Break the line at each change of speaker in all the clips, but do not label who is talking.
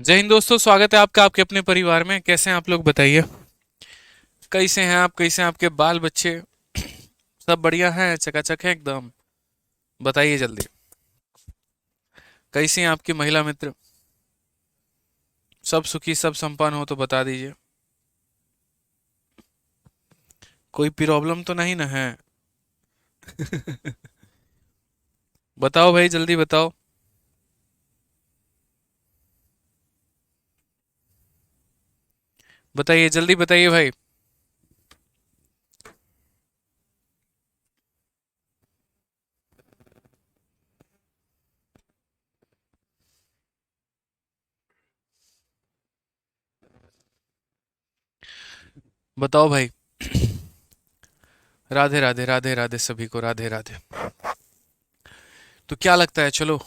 जय हिंद दोस्तों, स्वागत है आपका आपके अपने परिवार में। कैसे हैं आप लोग, बताइए। कैसे हैं आप, कैसे हैं आपके बाल बच्चे? सब बढ़िया हैं, चकाचक है एकदम। बताइए जल्दी। कैसी हैं आपकी महिला मित्र? सब सुखी सब संपन्न हो तो बता दीजिए। कोई प्रॉब्लम तो नहीं ना है? बताओ भाई, जल्दी बताओ। बताइए, जल्दी बताइए भाई। बताओ भाई। राधे राधे, राधे राधे, सभी को राधे राधे। तो क्या लगता है, चलो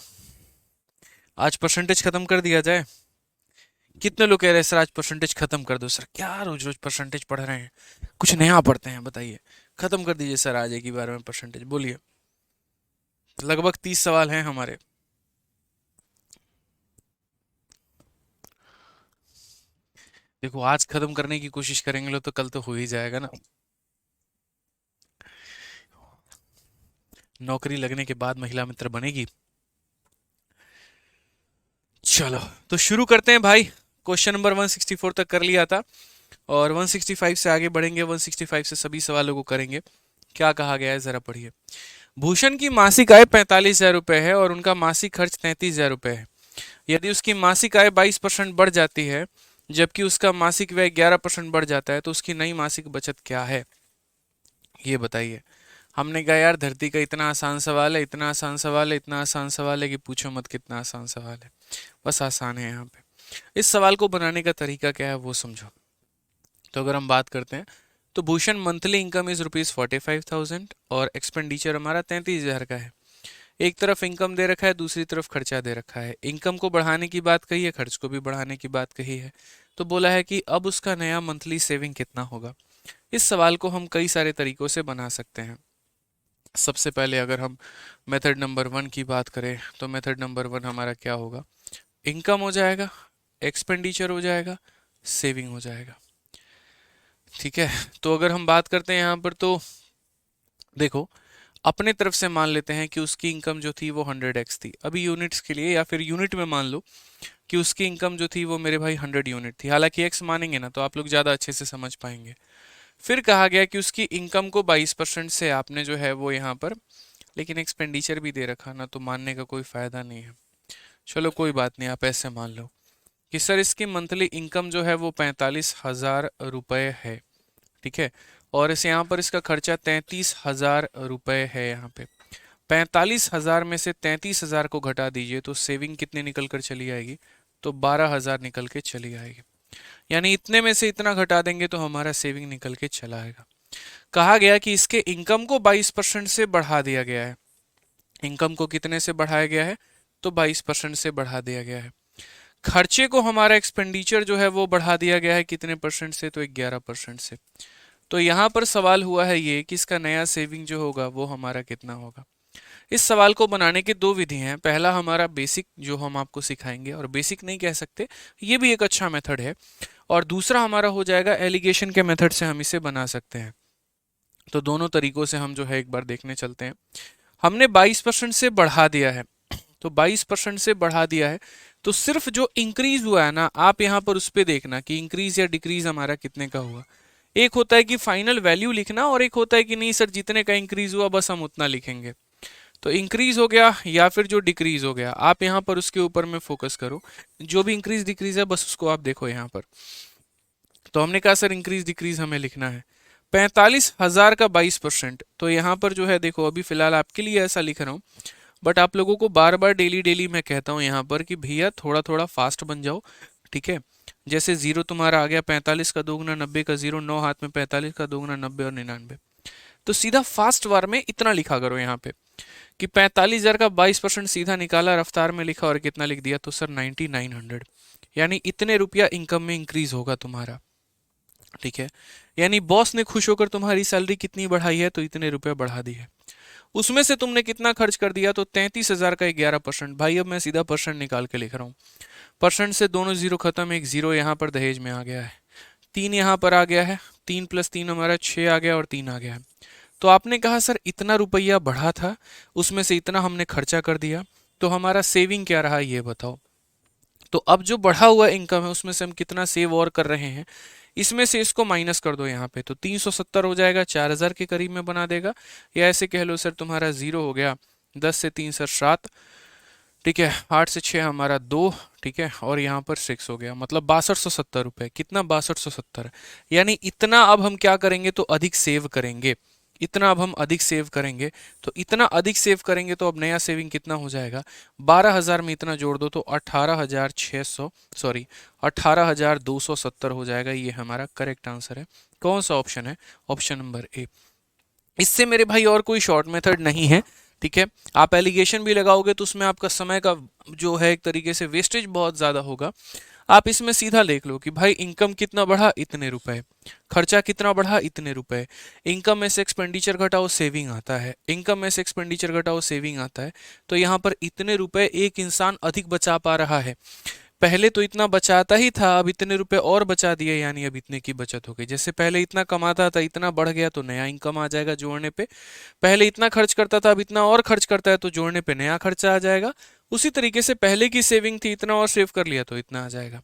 आज परसेंटेज खत्म कर दिया जाए। कितने लोग कह रहे हैं सर आज परसेंटेज खत्म कर दो। सर क्या रोज रोज परसेंटेज पढ़ रहे हैं, कुछ नया पढ़ते हैं, बताइए। खत्म कर दीजिए सर आज एक ही बार में परसेंटेज, बोलिए। लगभग 30 सवाल हैं हमारे। देखो, आज खत्म करने की कोशिश करेंगे लोग तो कल तो हो ही जाएगा ना। नौकरी लगने के बाद महिला मित्र बनेगी। चलो, तो शुरू करते हैं भाई। क्वेश्चन नंबर 164 तक कर लिया था, और 165 से आगे बढ़ेंगे। 165 से सभी सवालों को करेंगे। क्या कहा गया है, जरा पढ़िए। भूषण की मासिक आय 45,000 रुपए है और उनका मासिक खर्च 33,000 रुपए है। यदि उसकी मासिक आय 22% बढ़ जाती है, जबकि उसका मासिक व्यय 11% बढ़ जाता है, तो उसकी नई मासिक बचत क्या है, ये बताइए। हमने कहा यार, धरती का इतना आसान सवाल है, इतना आसान सवाल है, इतना आसान सवाल है कि पूछो मत कितना आसान सवाल है। बस आसान है यहाँ पे। इस सवाल को बनाने का तरीका क्या है वो समझो। तो अगर हम बात करते हैं, तो भूषण मंथली इनकम इज ₹45,000 और एक्सपेंडिचर हमारा 33,000 का है। एक तरफ इनकम दे रखा है, दूसरी तरफ खर्चा दे रखा है। इनकम को बढ़ाने की बात कही है, खर्च को भी बढ़ाने की बात कही है। तो बोला है कि अब उसका नया मंथली सेविंग कितना होगा। इस सवाल को हम कई सारे तरीकों से बना सकते हैं। सबसे पहले अगर हम मेथड नंबर 1 की बात करें, तो मेथड नंबर 1 हमारा क्या होगा? इनकम हो जाएगा, एक्सपेंडिचर हो जाएगा, सेविंग हो जाएगा। ठीक है। तो अगर हम बात करते हैं यहाँ पर, तो देखो, अपने तरफ से मान लेते हैं कि उसकी इनकम जो थी वो 100x थी, अभी यूनिट्स के लिए, या फिर यूनिट में मान लो कि उसकी इनकम जो थी वो मेरे भाई 100 यूनिट थी। हालांकि एक्स मानेंगे ना तो आप लोग ज़्यादा अच्छे से समझ पाएंगे। फिर कहा गया कि उसकी इनकम को 22% से आपने जो है वो यहाँ पर, लेकिन एक्सपेंडिचर भी दे रखा ना, तो मानने का कोई फायदा नहीं है। चलो कोई बात नहीं, आप ऐसे मान लो कि सर इसकी मंथली इनकम जो है वो 45,000 रुपये है। ठीक है। और इस यहाँ पर इसका खर्चा 33,000 रुपये है यहाँ पे। 45,000 में से 33,000 को घटा दीजिए तो सेविंग कितनी निकल कर चली आएगी? तो 12,000 निकल के चली आएगी। यानी इतने में से इतना घटा देंगे तो हमारा सेविंग निकल के चला आएगा। कहा गया कि इसके इनकम को 22% से बढ़ा दिया गया है। इनकम को कितने से बढ़ाया गया है? तो 22% से बढ़ा दिया गया है। खर्चे को, हमारा एक्सपेंडिचर जो है वो बढ़ा दिया गया है कितने परसेंट से? तो 11% से। तो यहाँ पर सवाल हुआ है ये कि इसका नया सेविंग जो होगा वो हमारा कितना होगा। इस सवाल को बनाने की दो विधि हैं। पहला हमारा बेसिक जो हम आपको सिखाएंगे, और बेसिक नहीं कह सकते, ये भी एक अच्छा मेथड है। और दूसरा हमारा हो जाएगा एलिगेशन के मेथड से हम इसे बना सकते हैं। तो दोनों तरीकों से हम जो है एक बार देखने चलते हैं। हमने 22% से बढ़ा दिया है, तो 22% से बढ़ा दिया है, तो सिर्फ जो इंक्रीज हुआ है ना, आप यहाँ पर उस पर देखना कि इंक्रीज या डिक्रीज हमारा कितने का हुआ। एक होता है कि फाइनल वैल्यू लिखना, और एक होता है कि नहीं सर जितने का इंक्रीज हुआ बस हम उतना लिखेंगे। तो इंक्रीज हो गया या फिर जो डिक्रीज हो गया, आप यहाँ पर उसके ऊपर में फोकस करो। जो भी इंक्रीज डिक्रीज है बस उसको आप देखो यहाँ पर। तो हमने कहा सर इंक्रीज डिक्रीज हमें लिखना है। 45,000 का 22%, तो यहाँ पर जो है देखो, अभी फिलहाल आपके लिए ऐसा लिख रहा हूँ, बट आप लोगों को बार बार डेली डेली मैं कहता हूँ यहाँ पर कि भैया थोड़ा थोड़ा फास्ट बन जाओ। ठीक है। जैसे जीरो तुम्हारा आ गया, 45 का दोगुना 90 का जीरो, 9 हाथ में 45 का दोगुना 90 और 99। तो सीधा फास्ट वार में इतना लिखा करो यहाँ पे कि 45,000 का 22% सीधा निकाला, रफ्तार में लिखा और कितना लिख दिया, तो सर 9900। यानी इतने रुपया इनकम में इंक्रीज होगा तुम्हारा। ठीक है। यानी बॉस ने खुश होकर तुम्हारी सैलरी कितनी बढ़ाई है? तो इतने रुपया बढ़ा दी है। उसमें से तुमने कितना खर्च कर दिया, तो 33,000 का 11%। भाई अब मैं सीधा परसेंट निकाल के लिख रहा हूँ। परसेंट से दोनों जीरो खत्म, एक जीरो यहाँ पर दहेज में आ गया है, 3 यहाँ पर आ गया है, 3 + 3 हमारा 6 आ गया और 3 आ गया है। तो आपने कहा सर इतना रुपया बढ़ा था, उसमें से इतना हमने खर्चा कर दिया, तो हमारा सेविंग क्या रहा ये बताओ। तो अब जो बढ़ा हुआ इनकम है उसमें से हम कितना सेव और कर रहे हैं, इसमें से इसको माइनस कर दो यहाँ पे, तो 370 हो जाएगा, 4000 के करीब में बना देगा। या ऐसे कह लो सर तुम्हारा जीरो हो गया, 10 से 3 सर 7, ठीक है, 8 से 6 हमारा 2, ठीक है, और यहाँ पर 6 हो गया, मतलब 6270 रुपये। कितना, 6270। यानी इतना अब हम क्या करेंगे, तो अधिक सेव करेंगे, इतना अब हम अधिक सेव करेंगे। तो इतना अधिक सेव करेंगे तो अब नया सेविंग कितना हो जाएगा, 12,000 में इतना जोड़ दो तो 18,600, सॉरी 18,270 हो जाएगा। ये हमारा करेक्ट आंसर है। कौन सा ऑप्शन है, ऑप्शन नंबर ए। इससे मेरे भाई और कोई शॉर्ट मेथड नहीं है, ठीक है। आप एलिगेशन भी लगाओगे तो उसमें आपका समय का जो है एक तरीके से वेस्टेज बहुत ज्यादा होगा। आप इसमें सीधा लिख लो कि भाई इनकम कितना बढ़ा, इतने रुपए, खर्चा कितना बढ़ा, इतने रुपए, इनकम में से एक्सपेंडिचर घटाओ सेविंग आता है, इनकम में से एक्सपेंडिचर घटाओ सेविंग आता है। तो यहाँ पर इतने रुपए एक इंसान अधिक बचा पा रहा है। पहले तो इतना बचाता ही था, अब इतने रुपए और बचा दिए, यानी अब इतने की बचत हो गई। जैसे पहले इतना कमाता था, इतना बढ़ गया तो नया इनकम आ जाएगा जोड़ने पे। पहले इतना खर्च करता था, अब इतना और खर्च करता है तो जोड़ने पे नया खर्चा आ जाएगा। उसी तरीके से पहले की सेविंग थी, इतना और सेव कर लिया तो इतना आ जाएगा।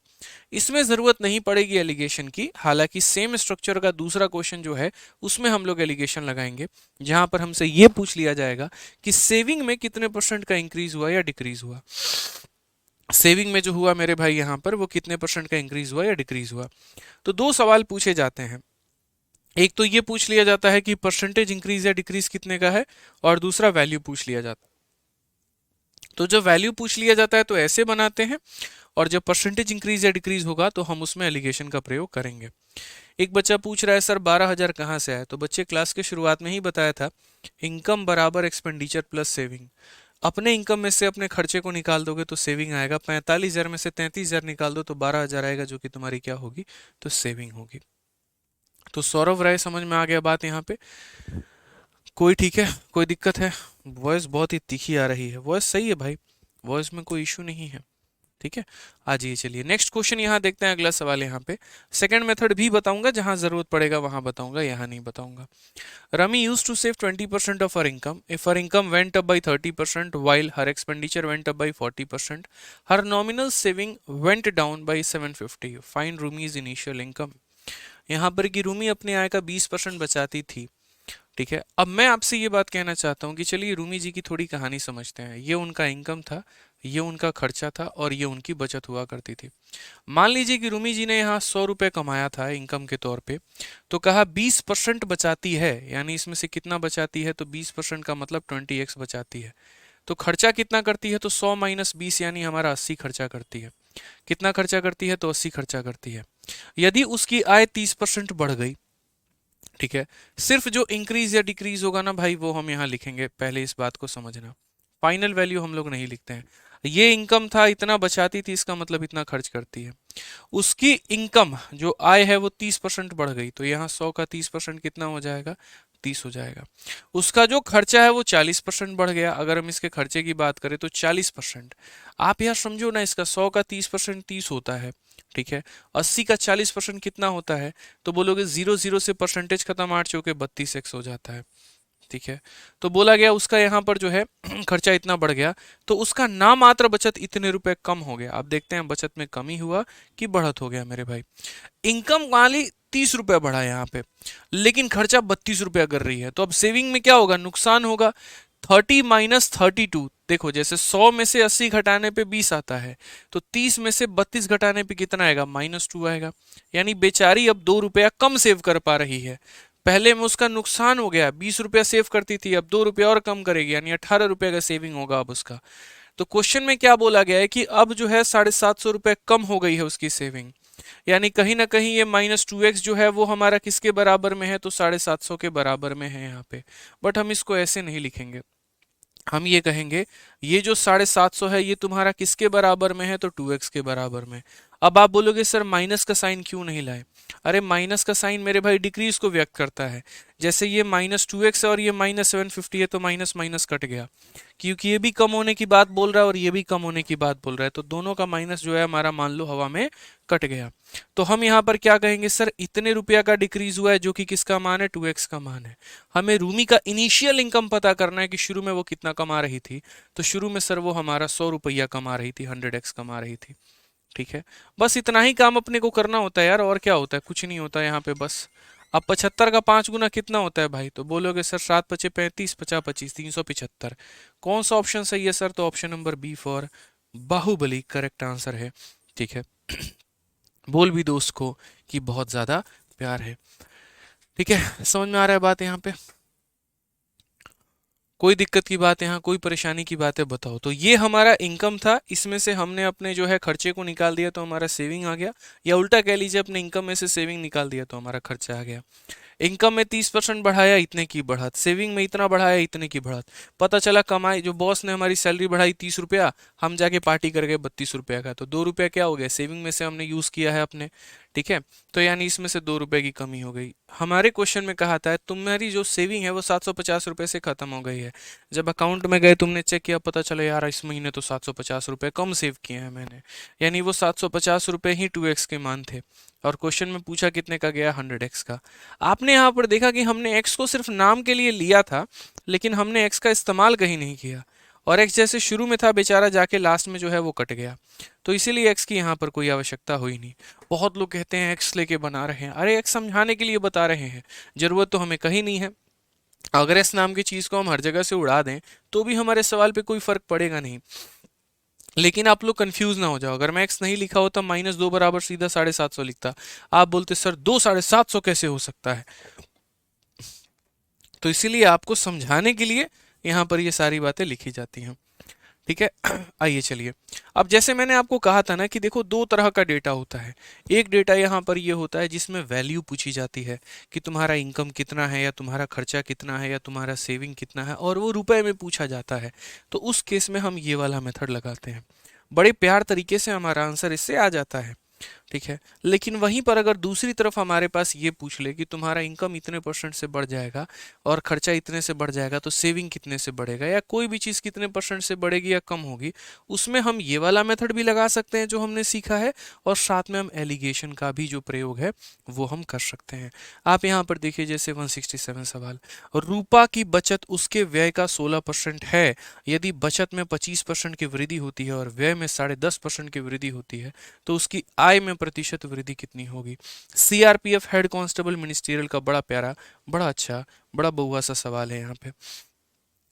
इसमें जरूरत नहीं पड़ेगी एलिगेशन की। हालांकि सेम स्ट्रक्चर का दूसरा क्वेश्चन जो है उसमें हम लोग एलिगेशन लगाएंगे, जहां पर हमसे ये पूछ लिया जाएगा कि सेविंग में कितने परसेंट का इंक्रीज हुआ या डिक्रीज हुआ। सेविंग में जो हुआ मेरे भाई यहाँ पर वो कितने परसेंट का इंक्रीज हुआ या डिक्रीज हुआ। तो दो सवाल पूछे जाते हैं, एक तो ये पूछ लिया जाता है कि परसेंटेज इंक्रीज या डिक्रीज कितने का है, और दूसरा वैल्यू पूछ लिया जाता है। तो जब वैल्यू पूछ लिया जाता है तो ऐसे बनाते हैं, और जब परसेंटेज इंक्रीज या डिक्रीज होगा तो हम उसमें एलिगेशन का प्रयोग करेंगे। एक बच्चा पूछ रहा है सर 12,000 कहाँ से आया, तो बच्चे क्लास के शुरुआत में ही बताया था, इनकम बराबर एक्सपेंडिचर प्लस सेविंग। अपने इनकम में से अपने खर्चे को निकाल दोगे तो सेविंग आएगा, 45,000 में से 33,000 निकाल दो तो 12,000 आएगा, जो कि तुम्हारी क्या होगी, तो सेविंग होगी। तो सौरभ राय समझ में आ गया बात यहाँ पे, कोई ठीक है, कोई दिक्कत है। वॉइस बहुत ही तीखी आ रही है, वॉइस सही है भाई, वॉइस में कोई इशू नहीं है, ठीक है। आ जाइए, चलिए नेक्स्ट क्वेश्चन यहाँ देखते हैं। अगला सवाल यहाँ पे, सेकंड मेथड भी बताऊंगा, जहां जरूरत पड़ेगा वहां बताऊंगा, यहाँ नहीं बताऊंगा। Rami used to save 20% of her income. If her income went up by 30% while her expenditure went up by 40%, her nominal saving went down by 750. Find Rumi's initial income. यहाँ पर कि रूमी अपने आय का 20% बचाती थी, ठीक है। अब मैं आपसे ये बात कहना चाहता हूँ कि चलिए रूमी जी की थोड़ी कहानी समझते हैं। ये उनका इनकम था, ये उनका खर्चा था, और ये उनकी बचत हुआ करती थी। मान लीजिए कि रूमी जी ने यहाँ 100 रुपये कमाया था इनकम के तौर पे, तो कहा 20% बचाती है, यानी इसमें से कितना बचाती है, तो 20% का मतलब 20x बचाती है। तो खर्चा कितना करती है, तो 100 - 20 यानी हमारा 80 खर्चा करती है। कितना खर्चा करती है, तो 80 खर्चा करती है। यदि उसकी आय 30% बढ़ गई, ठीक है, सिर्फ जो इंक्रीज या डिक्रीज होगा ना भाई वो हम यहाँ लिखेंगे, पहले इस बात को समझना। फाइनल वैल्यू हम लोग नहीं लिखते हैं। ये इनकम था, इतना बचाती थी, इसका मतलब इतना खर्च करती है। उसकी इनकम जो आय है वो 30% बढ़ गई, तो यहाँ 100 का 30% कितना हो जाएगा, 30 हो जाएगा। उसका जो खर्चा है वो 40% बढ़ गया, अगर हम इसके खर्चे की बात करें तो 40%। आप यार समझो ना, इसका 100 का 30% 30 होता है, ठीक है। 80 का 40% कितना होता है, तो बोलोगे 0 से परसेंटेज खत्म, 8 चौके 32x हो जाता है, ठीक है। तो बोला गया उसका यहाँ पर जो है खर्चा इतना बढ़ गया, तो उसका नामात्र बचत इतने रुपए कम हो गया। अब देखते हैं बचत में कमी हुआ कि बढ़त हो गया मेरे भाई। इनकम वाली 30 रुपया बढ़ा यहाँ पे, लेकिन खर्चा 32 रुपया कर रही है, तो अब सेविंग में क्या होगा, नुकसान होगा। 30 - 32, देखो जैसे 100 में से 80 घटाने पे 20 आता है, तो 30 में से 32 घटाने पे कितना आएगा, -2 आएगा। यानी बेचारी अब 2 रुपया कम सेव कर पा रही है। पहले में उसका नुकसान हो गया, 20 रुपया सेव करती थी, अब 2 रुपया और कम करेगी, यानी 18 रुपया का सेविंग होगा अब उसका। तो क्वेश्चन में क्या बोला गया है कि अब जो है 750 रुपये कम हो गई है उसकी सेविंग, यानी कहीं ना कहीं ये -2x जो है वो हमारा किसके बराबर में है, तो 750 के बराबर में है यहाँ पे। बट हम इसको ऐसे नहीं लिखेंगे, हम ये कहेंगे ये जो 750 है ये तुम्हारा किसके बराबर में है, तो 2x के बराबर में। अब आप बोलोगे सर माइनस का साइन क्यों नहीं लाए, अरे माइनस का साइन मेरे भाई डिक्रीज को व्यक्त करता है। जैसे ये -2x है और ये -750 है, तो माइनस माइनस कट गया, क्योंकि ये भी कम होने की बात बोल रहा है और ये भी कम होने की बात बोल रहा है, तो दोनों का माइनस जो है हमारा मान लो हवा में कट गया। तो हम यहाँ पर क्या कहेंगे, सर इतने रुपया का डिक्रीज हुआ है, जो कि किसका मान है, 2x का मान है। हमें रूमी का इनिशियल इनकम पता करना है कि शुरू में वो कितना कमा रही थी। तो शुरू में सर वो हमारा 100 रुपया कमा रही थी, 100x कमा रही थी। ठीक है, बस इतना ही काम अपने को करना होता है यार, और क्या होता है, कुछ नहीं होता यहाँ पे बस। अब 75 का 5 गुना कितना होता है भाई, तो बोलोगे सर 7 पचे 35, 50 25 375। कौन सा ऑप्शन सही है सर, तो option number B for Baahubali correct answer है। ठीक है, बोल भी दो उसको कि बहुत ज्यादा प्यार है। ठीक है, समझ में आ रहा है बात यहाँ पे, कोई दिक्कत की बात है यहाँ, कोई परेशानी की बात है बताओ। तो ये हमारा इनकम था, इसमें से हमने अपने जो है खर्चे को निकाल दिया तो हमारा सेविंग आ गया, या उल्टा कह लीजिए अपने इनकम में से सेविंग निकाल दिया तो हमारा खर्चा आ गया। इनकम में 30% बढ़ाया, इतने की बढ़त, सेविंग में इतना बढ़ाया, इतने की बढ़त। पता चला कमाई, जो बॉस ने हमारी सैलरी बढ़ाई 30 रुपया, हम जाके पार्टी कर गए 32 रुपया का, तो 2 रुपया क्या हो गया, सेविंग में से हमने यूज किया है अपने। ठीक है, तो यानी इसमें से 2 रुपए की कमी हो गई। हमारे क्वेश्चन में कहा था तुम्हारी जो सेविंग है वो 750 रुपए से खत्म हो गई है। जब अकाउंट में गए तुमने चेक किया, पता चला यार इस महीने तो 750 रुपए कम सेव किए हैं मैंने, यानी वो 750 रुपए ही 2x के मान थे। और क्वेश्चन में पूछा कितने का गया, 100x का। आपने यहाँ पर देखा कि हमने x को सिर्फ नाम के लिए लिया था, लेकिन हमने x का इस्तेमाल कहीं नहीं किया, और x जैसे शुरू में था बेचारा, जाके लास्ट में जो है वो कट गया, तो इसीलिए x की यहाँ पर कोई आवश्यकता हुई नहीं। बहुत लोग कहते हैं x लेके बना रहे हैं, अरे x समझाने के लिए बता रहे हैं, जरूरत तो हमें कहीं नहीं है। अगर इस नाम की चीज को हम हर जगह से उड़ा दें तो भी हमारे सवाल पे कोई फर्क पड़ेगा नहीं। लेकिन आप लोग कंफ्यूज ना हो जाओ, अगर मैं x नहीं लिखा होता -2 बराबर सीधा 750 लिखता, आप बोलते सर 2 750 कैसे हो सकता है। तो इसीलिए आपको समझाने के लिए यहाँ पर ये सारी बातें लिखी जाती हैं। ठीक है, आइए चलिए, अब जैसे मैंने आपको कहा था ना कि देखो 2 तरह का डेटा होता है। एक डेटा यहाँ पर ये होता है जिसमें वैल्यू पूछी जाती है कि तुम्हारा इनकम कितना है, या तुम्हारा खर्चा कितना है, या तुम्हारा सेविंग कितना है, और वो रुपए में पूछा जाता है। तो उस केस में हम ये वाला मेथड लगाते हैं, बड़े प्यार तरीके से हमारा आंसर इससे आ जाता है। ठीक है, लेकिन वहीं पर अगर दूसरी तरफ हमारे पास ये पूछ ले कि तुम्हारा इनकम इतने % से बढ़ जाएगा और खर्चा इतने से बढ़ जाएगा, तो सेविंग कितने से बढ़ेगा, या कोई भी चीज़ कितने % से बढ़ेगी या कम होगी, उसमें हम ये वाला मेथड भी लगा सकते हैं जो हमने सीखा है, और साथ में हम एलिगेशन का भी जो प्रयोग है वो हम कर सकते हैं। आप यहाँ पर देखिए, जैसे 167 सवाल, रूपा की बचत उसके व्यय का 16% है, यदि बचत में 25% की वृद्धि होती है और व्यय में 10.5% की वृद्धि होती है, तो उसकी आय में प्रतिशत वृद्धि कितनी होगी। सीआरपीएफ हेड कांस्टेबल मिनिस्ट्रियल का बड़ा प्यारा, बड़ा अच्छा, बड़ा बहुआ सा सवाल है यहाँ पे।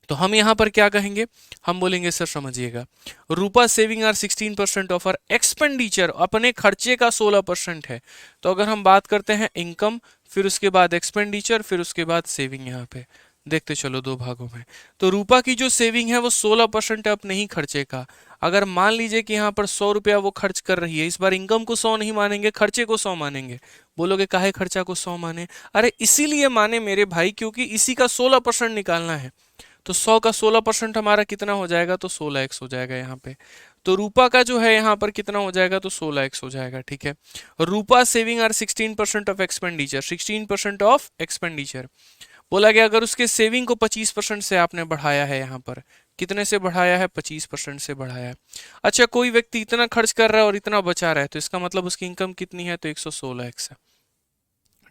तो हम यहाँ पर क्या कहेंगे, हम बोलेंगे सर समझिएगा, Rupa saving are 16% of her expenditure, अपने खर्चे का 16% है। तो अगर हम बात करते हैं इनकम, फिर उसके बाद एक्सपेंडिचर, फिर उसके बाद सेविंग, यहाँ पे देखते चलो 2 भागों में। तो रूपा की जो सेविंग है वो 16% है अपने ही खर्चे का। अगर मान लीजिए कि यहाँ पर 100 रुपया वो खर्च कर रही है, इस बार इनकम को 100 नहीं मानेंगे, खर्चे को 100 मानेंगे। बोलोगे काहे खर्चा को 100 माने, अरे इसीलिए माने मेरे भाई क्योंकि इसी का 16% निकालना है। तो 100 का 16% हमारा कितना हो जाएगा, तो 16x हो जाएगा यहाँ पे। तो रूपा का जो है यहाँ पर कितना हो जाएगा, तो 16x हो जाएगा। ठीक है, Rupa saving are 16% of expenditure, 16% of expenditure. बोला गया अगर उसके सेविंग को 25% से आपने बढ़ाया है, यहाँ पर कितने से बढ़ाया है, 25% से बढ़ाया है। अच्छा, कोई व्यक्ति इतना खर्च कर रहा है और इतना बचा रहा है, तो इसका मतलब उसकी इनकम कितनी है, तो 116x है।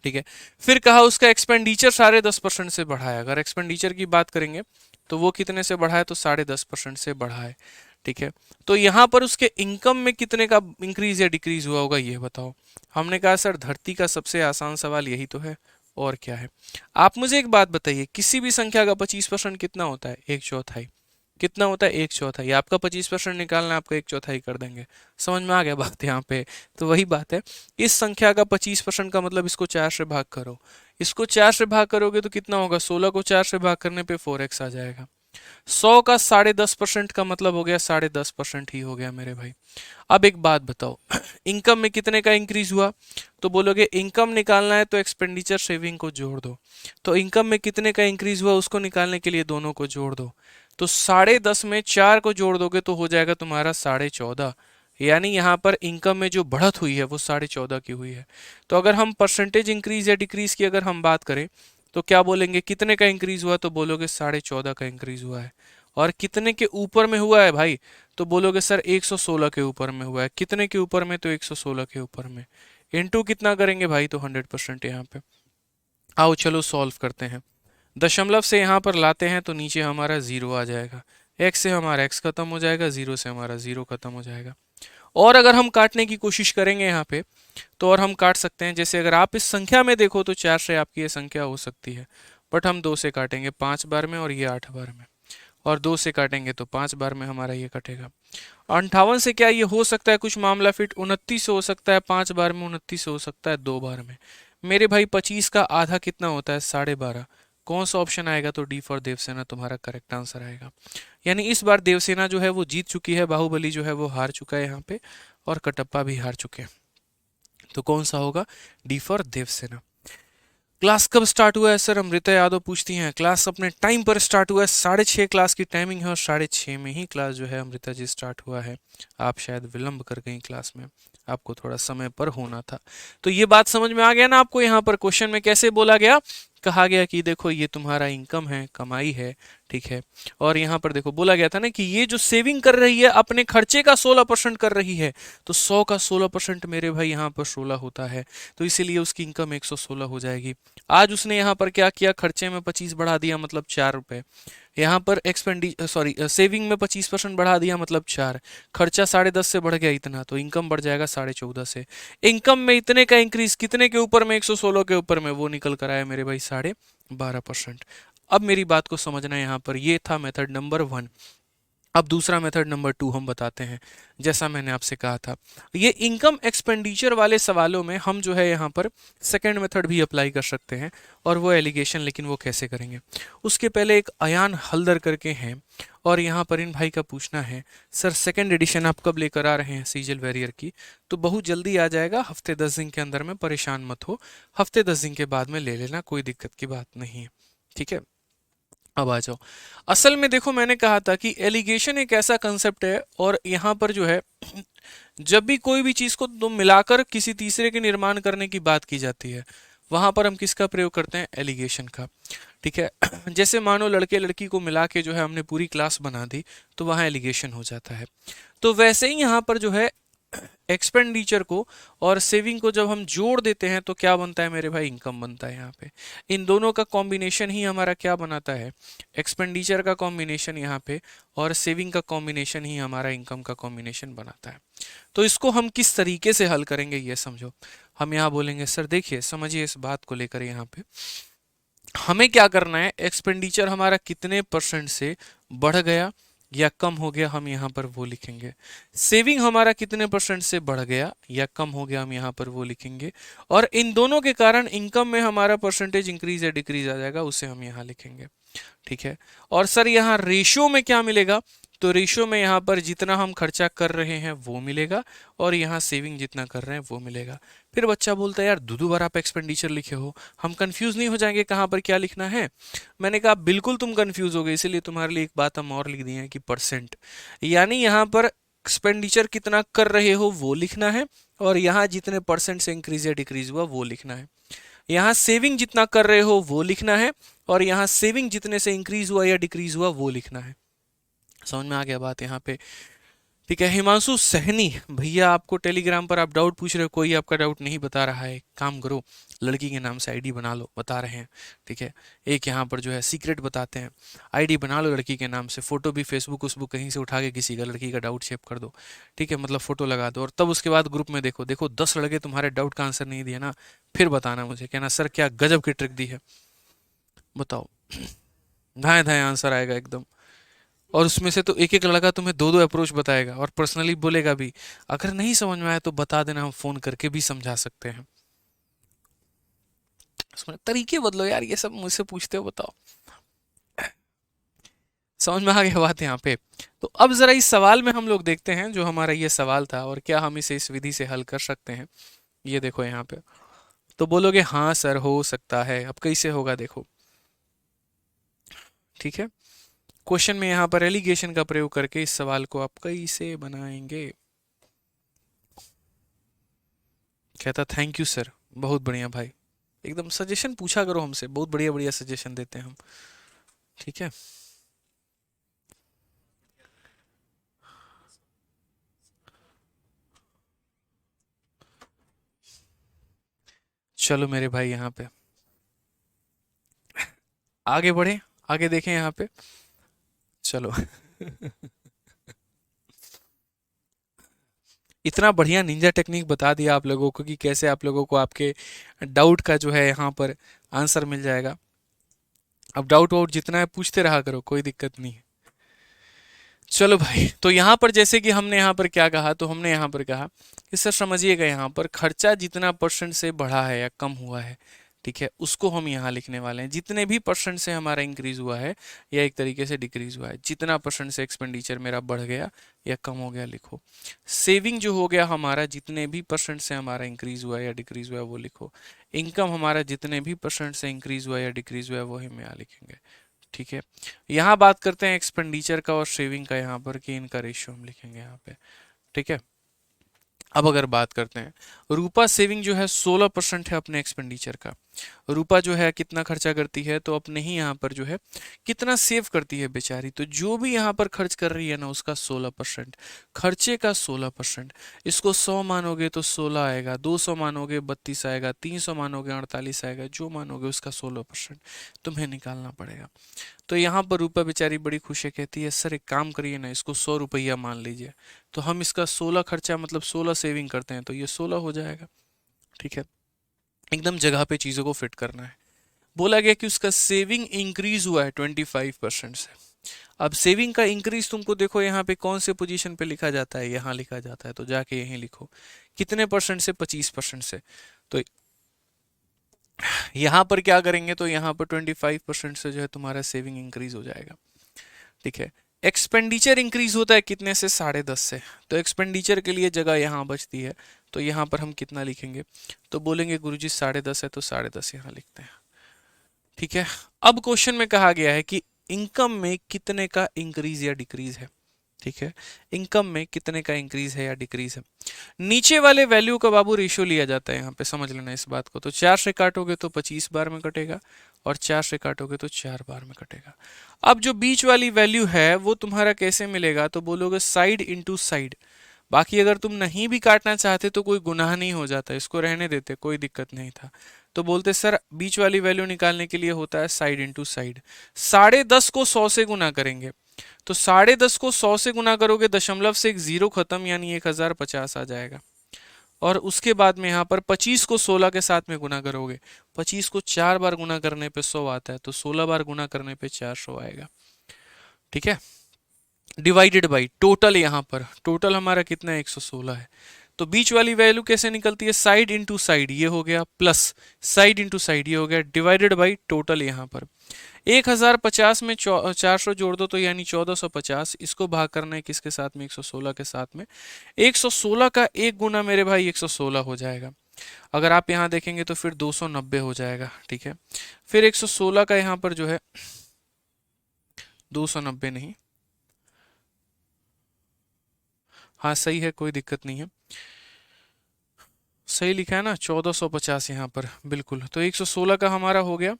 ठीक है, फिर कहा उसका एक्सपेंडिचर 10.5% से बढ़ाया, अगर एक्सपेंडिचर की बात करेंगे तो वो कितने से बढ़ा है, तो 10.5% से बढ़ा है। ठीक है, तो यहाँ पर उसके इनकम में कितने का इंक्रीज या डिक्रीज हुआ होगा, ये बताओ। हमने कहा सर धरती का सबसे आसान सवाल यही तो है, और क्या है। आप मुझे एक बात बताइए, किसी भी संख्या का 25% कितना होता है, 1/4। कितना होता है, 1/4। आपका 25% निकालना है, आपका 1/4 कर देंगे। समझ में आ गया बात यहाँ पे। तो वही बात है, इस संख्या का 25% का मतलब इसको 4 से भाग करो, इसको 4 से भाग करोगे तो कितना होगा, 16 को 4 से भाग करने पे 4x आ जाएगा। 100 का 10.5% का मतलब हो गया 10.5% ही हो गया मेरे भाई। अब एक बात बताओ, इनकम में कितने का इंक्रीज हुआ, तो बोलोगे इनकम निकालना है तो एक्सपेंडिचर सेविंग को जोड़ दो। तो इनकम में कितने का इंक्रीज हुआ उसको निकालने के लिए दोनों को जोड़ दो। तो 10.5 में 4 को जोड़ दोगे तो हो जाएगा तुम्हारा 14.5। यानी यहाँ पर इनकम में जो बढ़त हुई है वो 14.5 की हुई है। तो अगर हम परसेंटेज इंक्रीज या डिक्रीज की अगर हम बात करें तो क्या बोलेंगे, कितने का इंक्रीज हुआ, तो बोलोगे 14.5 का इंक्रीज हुआ है। और कितने के ऊपर में हुआ है भाई, तो बोलोगे सर 116 के ऊपर में हुआ है। कितने के ऊपर में, तो 116 के ऊपर में। इनटू कितना करेंगे भाई, तो 100% यहाँ पे। आओ चलो सॉल्व करते हैं। दशमलव से यहाँ पर लाते हैं तो नीचे हमारा जीरो आ जाएगा, एक्स से हमारा एक्स खत्म हो जाएगा, जीरो से हमारा जीरो खत्म हो जाएगा। और अगर हम काटने की कोशिश करेंगे यहाँ पे, तो और हम काट सकते हैं। जैसे अगर आप इस संख्या में देखो तो 4 से आपकी ये संख्या हो सकती है, बट हम 2 से काटेंगे 5 बार में और ये 8 बार में, और 2 से काटेंगे तो 5 बार में हमारा ये कटेगा। 58 से क्या ये हो सकता है कुछ मामला फिट, 29 से हो सकता है 5 बार में, 29 से हो सकता है 2 बार में। मेरे भाई 25 का आधा कितना होता है, 12.5। कौन सा ऑप्शन आएगा, तो डी फॉर देवसेना तुम्हारा करेक्ट आंसर आएगा। यानी इस बार देवसेना जो है वो जीत चुकी है, बाहुबली जो है वो हार चुका है यहाँ पे, और कटप्पा भी हार चुके हैं। तो कौन सा होगा, डी फॉर देवसेना। क्लास कब स्टार्ट हुआ है सर, अमृता यादव पूछती हैं। क्लास अपने टाइम पर स्टार्ट हुआ है, 6:30 क्लास की टाइमिंग है, और 6:30 में ही क्लास जो है अमृता जी स्टार्ट हुआ है। आप शायद विलंब कर गई क्लास में, आपको थोड़ा समय पर होना था। तो ये बात समझ में आ गया ना आपको, यहाँ पर क्वेश्चन में कैसे बोला गया, कहा गया कि देखो ये तुम्हारा इनकम है, कमाई है, ठीक है। और यहाँ पर देखो बोला गया था ना कि ये जो सेविंग कर रही है अपने खर्चे का 16% कर रही है, तो 100 का 16% मेरे भाई यहाँ पर 16 होता है, तो इसीलिए उसकी इनकम 116 हो जाएगी। आज उसने यहाँ पर क्या किया, खर्चे में 25 बढ़ा दिया मतलब 4 रुपए, यहाँ पर सेविंग में 25% बढ़ा दिया मतलब 4, खर्चा 10.5 से बढ़ गया इतना, तो इनकम बढ़ जाएगा 14.5 से। इनकम में इतने का इंक्रीज कितने के ऊपर में, 116 के ऊपर में, वो निकल कर आया मेरे भाई 12.5%। अब मेरी बात को समझना, यहाँ पर ये था मेथड नंबर 1। अब दूसरा मेथड नंबर 2 हम बताते हैं। जैसा मैंने आपसे कहा था, ये इनकम एक्सपेंडिचर वाले सवालों में हम जो है यहाँ पर सेकंड मेथड भी अप्लाई कर सकते हैं, और वो एलिगेशन। लेकिन वो कैसे करेंगे, उसके पहले एक अयान हल्दर करके हैं, और यहाँ पर इन भाई का पूछना है, सर सेकंड एडिशन आप कब लेकर आ रहे हैं सीजल वेरियर की, तो बहुत जल्दी आ जाएगा, हफ्ते 10 दिन के अंदर में, परेशान मत हो, हफ्ते 10 दिन के बाद में ले लेना, कोई दिक्कत की बात नहीं है, ठीक है। अब आ जाओ, असल में देखो मैंने कहा था कि एलिगेशन एक ऐसा कंसेप्ट है, और यहाँ पर जो है जब भी कोई भी चीज को तुम मिलाकर किसी तीसरे के निर्माण करने की बात की जाती है, वहां पर हम किसका प्रयोग करते हैं, एलिगेशन का, ठीक है। जैसे मानो लड़के लड़की को मिला के जो है हमने पूरी क्लास बना दी, तो वहां एलिगेशन हो जाता है। तो वैसे ही यहाँ पर जो है एक्सपेंडिचर को और सेविंग को जब हम जोड़ देते हैं तो क्या बनता है मेरे भाई, इनकम बनता है। यहाँ पे इन दोनों का कॉम्बिनेशन ही हमारा क्या बनाता है, एक्सपेंडिचर का कॉम्बिनेशन यहाँ पे, और सेविंग का कॉम्बिनेशन ही हमारा इनकम का कॉम्बिनेशन बनाता है। तो इसको हम किस तरीके से हल करेंगे ये समझो। हम यहाँ बोलेंगे, सर देखिए समझिए इस बात को लेकर, यहाँ पे हमें क्या करना है, एक्सपेंडिचर हमारा कितने परसेंट से बढ़ गया या कम हो गया, हम यहाँ पर वो लिखेंगे। सेविंग हमारा कितने परसेंट से बढ़ गया या कम हो गया, हम यहाँ पर वो लिखेंगे। और इन दोनों के कारण इनकम में हमारा परसेंटेज इंक्रीज या डिक्रीज आ जाएगा, उसे हम यहाँ लिखेंगे, ठीक है। और सर यहाँ रेशियो में क्या मिलेगा, तो रेशियो में यहाँ पर जितना हम खर्चा कर रहे हैं वो मिलेगा, और यहाँ सेविंग जितना कर रहे हैं वो मिलेगा। फिर बच्चा बोलता है यार दो बार आप एक्सपेंडिचर लिखे हो, हम कंफ्यूज नहीं हो जाएंगे कहाँ पर क्या लिखना है। मैंने कहा बिल्कुल तुम कंफ्यूज हो गए, इसीलिए तुम्हारे लिए एक बात हम और लिख दिए हैं कि परसेंट, यानी यहाँ पर एक्सपेंडिचर कितना कर रहे हो वो लिखना है, और यहाँ जितने परसेंट से इंक्रीज या डिक्रीज हुआ वो लिखना है। यहाँ सेविंग जितना कर रहे हो वो लिखना है, और यहाँ सेविंग जितने से इंक्रीज हुआ या डिक्रीज हुआ वो लिखना है। समझ में आ गया बात यहाँ पे, ठीक है। हिमांशु सहनी भैया, आपको टेलीग्राम पर आप डाउट पूछ रहे हो, कोई आपका डाउट नहीं बता रहा है, काम करो लड़की के नाम से आईडी बना लो, बता रहे हैं, ठीक है। एक यहाँ पर जो है सीक्रेट बताते हैं, आईडी बना लो लड़की के नाम से, फोटो भी फेसबुक उसबुक कहीं से उठा के किसी का लड़की का डाउट शेप कर दो, ठीक है, मतलब फोटो लगा दो, और तब उसके बाद ग्रुप में देखो देखो 10 लड़के तुम्हारे डाउट का आंसर नहीं दिया ना, फिर बताना मुझे, कहना सर क्या गजब की ट्रिक दी है, बताओ। धाए धाए आंसर आएगा एकदम, और उसमें से तो एक एक लड़का तुम्हें दो दो अप्रोच बताएगा और पर्सनली बोलेगा भी, अगर नहीं समझ में आया तो बता देना, हम फोन करके भी समझा सकते हैं। उसमें तरीके बदलो यार, ये सब मुझसे पूछते हो, बताओ। समझ में आ गया बात यहाँ पे। तो अब जरा इस सवाल में हम लोग देखते हैं, जो हमारा ये सवाल था, और क्या हम इसे इस विधि से हल कर सकते हैं। ये देखो यहाँ पे, तो बोलोगे हाँ सर हो सकता है। अब कैसे होगा देखो, ठीक है। क्वेश्चन में यहाँ पर एलिगेशन का प्रयोग करके इस सवाल को आप कैसे बनाएंगे। कहता थैंक यू सर, बहुत बढ़िया भाई, एकदम सजेशन पूछा करो हमसे, बहुत बढ़िया बढ़िया सजेशन देते हैं हम। ठीक है, चलो मेरे भाई यहाँ पे आगे बढ़े, आगे देखें यहाँ पे। चलो इतना बढ़िया निंजा टेक्निक बता दिया आप लोगों को कि कैसे आप लोगों को आपके डाउट का जो है यहाँ पर आंसर मिल जाएगा। अब डाउट वाउट जितना है पूछते रहा करो, कोई दिक्कत नहीं है। चलो भाई, तो यहाँ पर जैसे कि हमने यहाँ पर क्या कहा, तो हमने यहाँ पर कहा कि सर समझिएगा, यहाँ पर खर्चा जितना परसेंट से बढ़ा है या कम हुआ है, ठीक है, उसको हम यहाँ लिखने वाले हैं। जितने भी परसेंट से हमारा इंक्रीज हुआ है या एक तरीके से डिक्रीज हुआ है, जितना परसेंट से एक्सपेंडिचर मेरा बढ़ गया या कम हो गया लिखो। सेविंग जो हो गया हमारा, जितने भी परसेंट से हमारा इंक्रीज हुआ या डिक्रीज हुआ है वो लिखो। इनकम हमारा जितने भी परसेंट से इंक्रीज हुआ या डिक्रीज हुआ है वो हम यहाँ लिखेंगे। ठीक है, यहाँ बात करते हैं एक्सपेंडिचर का और सेविंग का, यहाँ पर कि इनका रेशियो हम लिखेंगे यहाँ पे। ठीक है, अब अगर बात करते हैं, रूपा सेविंग जो है 16% है अपने एक्सपेंडिचर का। रूपा जो है कितना खर्चा करती है, तो अपने ही यहाँ पर जो है कितना सेव करती है बेचारी, तो जो भी यहाँ पर खर्च कर रही है ना उसका 16%, खर्चे का 16%। इसको 100 मानोगे तो 16 आएगा, 200 मानोगे 32 आएगा, 300 मानोगे 48 आएगा, जो मानोगे उसका 16% तुम्हें निकालना पड़ेगा। तो यहाँ पर रूपा बेचारी बड़ी खुश है, कहती है सर एक काम करिए ना, इसको 100 रुपया मान लीजिए। तो हम इसका 16 खर्चा मतलब 16 सेविंग करते हैं तो ये 16 हो जाएगा। ठीक है, एकदम जगह पे चीज़ों को फिट करना है। बोला गया कि उसका सेविंग इंक्रीज हुआ है 25% से। अब सेविंग का इंक्रीज तुमको देखो यहाँ पे कौन से पोजीशन पे लिखा जाता है, यहाँ लिखा जाता है, तो जाके यहीं लिखो कितने परसेंट से, 25% से। तो यहाँ पर क्या करेंगे, तो यहाँ पर 25% से जो है तुम्हारा सेविंग इंक्रीज हो जाएगा। ठीक है, एक्सपेंडिचर इंक्रीज होता है कितने से, 10.5 से। तो एक्सपेंडिचर के लिए जगह यहाँ बचती है, तो यहाँ पर हम कितना लिखेंगे, तो बोलेंगे गुरुजी 10.5 है तो 10.5 यहाँ लिखते हैं। ठीक है, अब क्वेश्चन में कहा गया है कि इनकम में कितने का इंक्रीज या डिक्रीज है। ठीक है, इनकम में कितने का इंक्रीज है या डिक्रीज है। नीचे वाले वैल्यू का बाबू रेशियो लिया जाता है, यहाँ पे समझ लेना इस बात को। तो 4 से काटोगे तो 25 बार में कटेगा, और 4 से काटोगे तो 4 बार में कटेगा। अब जो बीच वाली वैल्यू है वो तुम्हारा कैसे मिलेगा, तो बोलोगे साइड इंटू साइड। बाकी अगर तुम नहीं भी काटना चाहते तो कोई गुनाह नहीं हो जाता, इसको रहने देते, कोई दिक्कत नहीं था। तो बोलते सर बीच वाली वैल्यू निकालने के लिए होता है साइड इंटू साइड। 10.5 को 100 से गुना करेंगे, तो 10.5 को 100 से गुना करोगे, दशमलव से एक जीरो खत्म, यानी 1050 आ जाएगा। और उसके बाद में यहाँ पर 25 को 16 के साथ में गुना करोगे, 25 को 4 बार गुना करने पे 100 आता है, तो 16 बार गुना करने पे 400 आएगा। ठीक है, डिवाइडेड बाई टोटल, यहाँ पर टोटल हमारा कितना है, 116 है। तो बीच वाली वैल्यू कैसे निकलती है, साइड इंटू साइड, ये हो गया, प्लस साइड इंटू साइड ये हो गया, डिवाइडेड बाई टोटल। यहाँ पर 1050 में 400 जोड़ दो तो यानी 1450, इसको भाग करना है किसके साथ में, 116 के साथ में। 116 का एक गुना मेरे भाई 116 हो जाएगा। अगर आप यहाँ देखेंगे तो फिर 290 हो जाएगा। ठीक है, फिर 116 का यहाँ पर जो है 290 नहीं, हाँ सही है, कोई दिक्कत नहीं है, सही लिखा है ना, 1450 यहाँ पर बिल्कुल। तो 116 का हमारा हो गया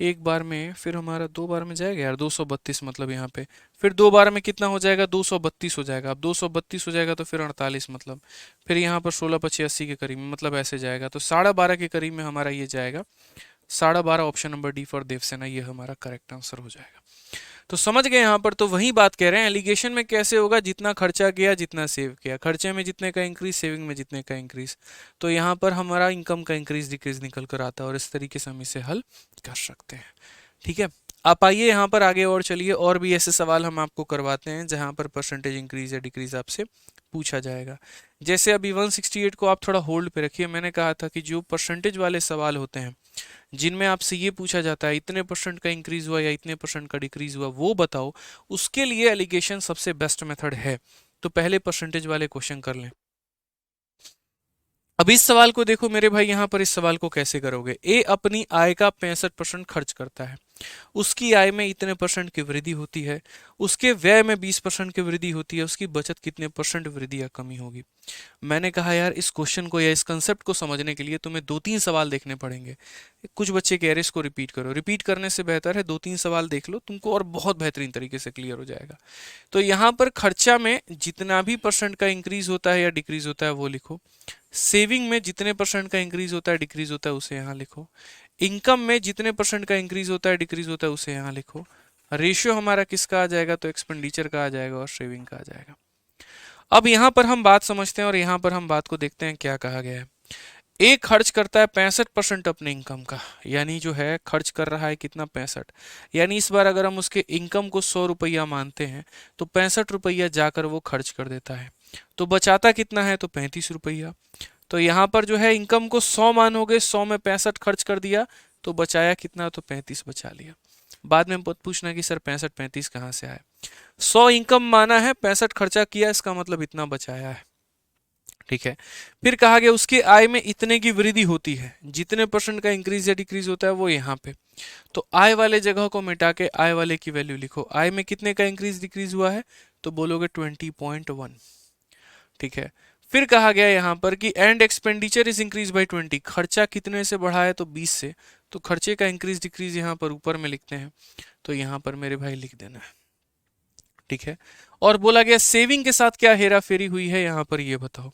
एक बार में, फिर हमारा 2 बार में जाएगा यार, 232 मतलब यहाँ पे, फिर 2 बार में कितना हो जाएगा, 232 हो जाएगा। अब 232 हो जाएगा तो फिर 48 मतलब, फिर यहाँ पर 16 × 85 के करीब में, मतलब ऐसे जाएगा। तो 12.5 के करीब में हमारा ये जाएगा, 12.5, option number D for Devasena, ये हमारा करेक्ट आंसर हो जाएगा। तो समझ गए यहाँ पर, तो वही बात कह रहे हैं एलिगेशन में कैसे होगा, जितना खर्चा किया जितना सेव किया, खर्चे में जितने का इंक्रीज, सेविंग में जितने का इंक्रीज। तो यहाँ पर हमारा इनकम का इंक्रीज डिक्रीज निकल कर आता है, और इस तरीके से हम इसे हल कर सकते हैं। ठीक है, आप आइए यहाँ पर आगे और चलिए, और भी ऐसे सवाल हम आपको करवाते हैं जहाँ पर परसेंटेज इंक्रीज या डिक्रीज आपसे पूछा जाएगा। जैसे अभी 168 को आप थोड़ा होल्ड पे रखिए, मैंने कहा था कि जो परसेंटेज वाले सवाल होते हैं जिनमें आपसे ये पूछा जाता है इतने परसेंट का इंक्रीज हुआ या इतने परसेंट का डिक्रीज हुआ, वो बताओ, उसके लिए एलिगेशन सबसे बेस्ट मेथड है। तो पहले परसेंटेज वाले क्वेश्चन कर लें। अब इस सवाल को देखो मेरे भाई, यहाँ पर इस सवाल को कैसे करोगे। ए अपनी आय का 65% खर्च करता है, उसकी आय में इतने परसेंट की वृद्धि होती है, उसके व्यय में 20% की वृद्धि होती है, उसकी बचत कितने परसेंट वृद्धि या कमी होगी। मैंने कहा यार इस क्वेश्चन को या इस कंसेप्ट को समझने के लिए तुम्हें 2-3 सवाल देखने पड़ेंगे। कुछ बच्चे कह रहे हैं इसको रिपीट करो, रिपीट करने से बेहतर है 2-3 सवाल देख लो, तुमको और बहुत बेहतरीन तरीके से क्लियर हो जाएगा। तो यहाँ पर खर्चा में जितना भी परसेंट का इंक्रीज होता है या डिक्रीज होता है वो लिखो, सेविंग में जितने परसेंट का इंक्रीज होता है डिक्रीज होता है उसे यहाँ लिखो, इनकम में जितने परसेंट का इंक्रीज होता है डिक्रीज होता है उसे यहाँ लिखो। रेशियो हमारा किसका आ जाएगा, तो एक्सपेंडिचर का आ जाएगा और सेविंग का आ जाएगा। अब यहाँ पर हम बात समझते हैं और यहाँ पर हम बात को देखते हैं क्या कहा गया है। ए खर्च करता है 65% अपने इनकम का, यानी जो है खर्च कर रहा है कितना, 65। यानी इस बार अगर हम उसके इनकम को 100 रुपया मानते हैं तो 65 रुपया जाकर वो खर्च कर देता है। तो बचाता कितना है, तो 35 रुपया। तो यहाँ पर जो है इनकम को 100 मानोगे, 100 में 65 खर्च कर दिया तो बचाया कितना, तो 35 बचा लिया। बाद में मत पूछना कि सर 65-35 कहाँ से आए। 100 इनकम माना है, 65 खर्चा किया, इसका मतलब इतना बचाया है। ठीक है। फिर कहा गया उसके आय में इतने की वृद्धि होती है, जितने परसेंट का इंक्रीज या डिक्रीज होता है वो यहाँ पे। तो आय वाले जगह को मिटा के आय वाले की वैल्यू लिखो। आय में कितने का इंक्रीज डिक्रीज हुआ है, तो बोलोगे 20.1। ठीक है। फिर कहा गया यहाँ पर कि and expenditure is increase by 20, खर्चा कितने से बढ़ा है, तो 20 से। तो खर्चे का इंक्रीज डिक्रीज यहाँ पर ऊपर में लिखते हैं, तो यहाँ पर मेरे भाई लिख देना है। ठीक है। और बोला गया सेविंग के साथ क्या हेरा फेरी हुई है, यहाँ पर ये बताओ।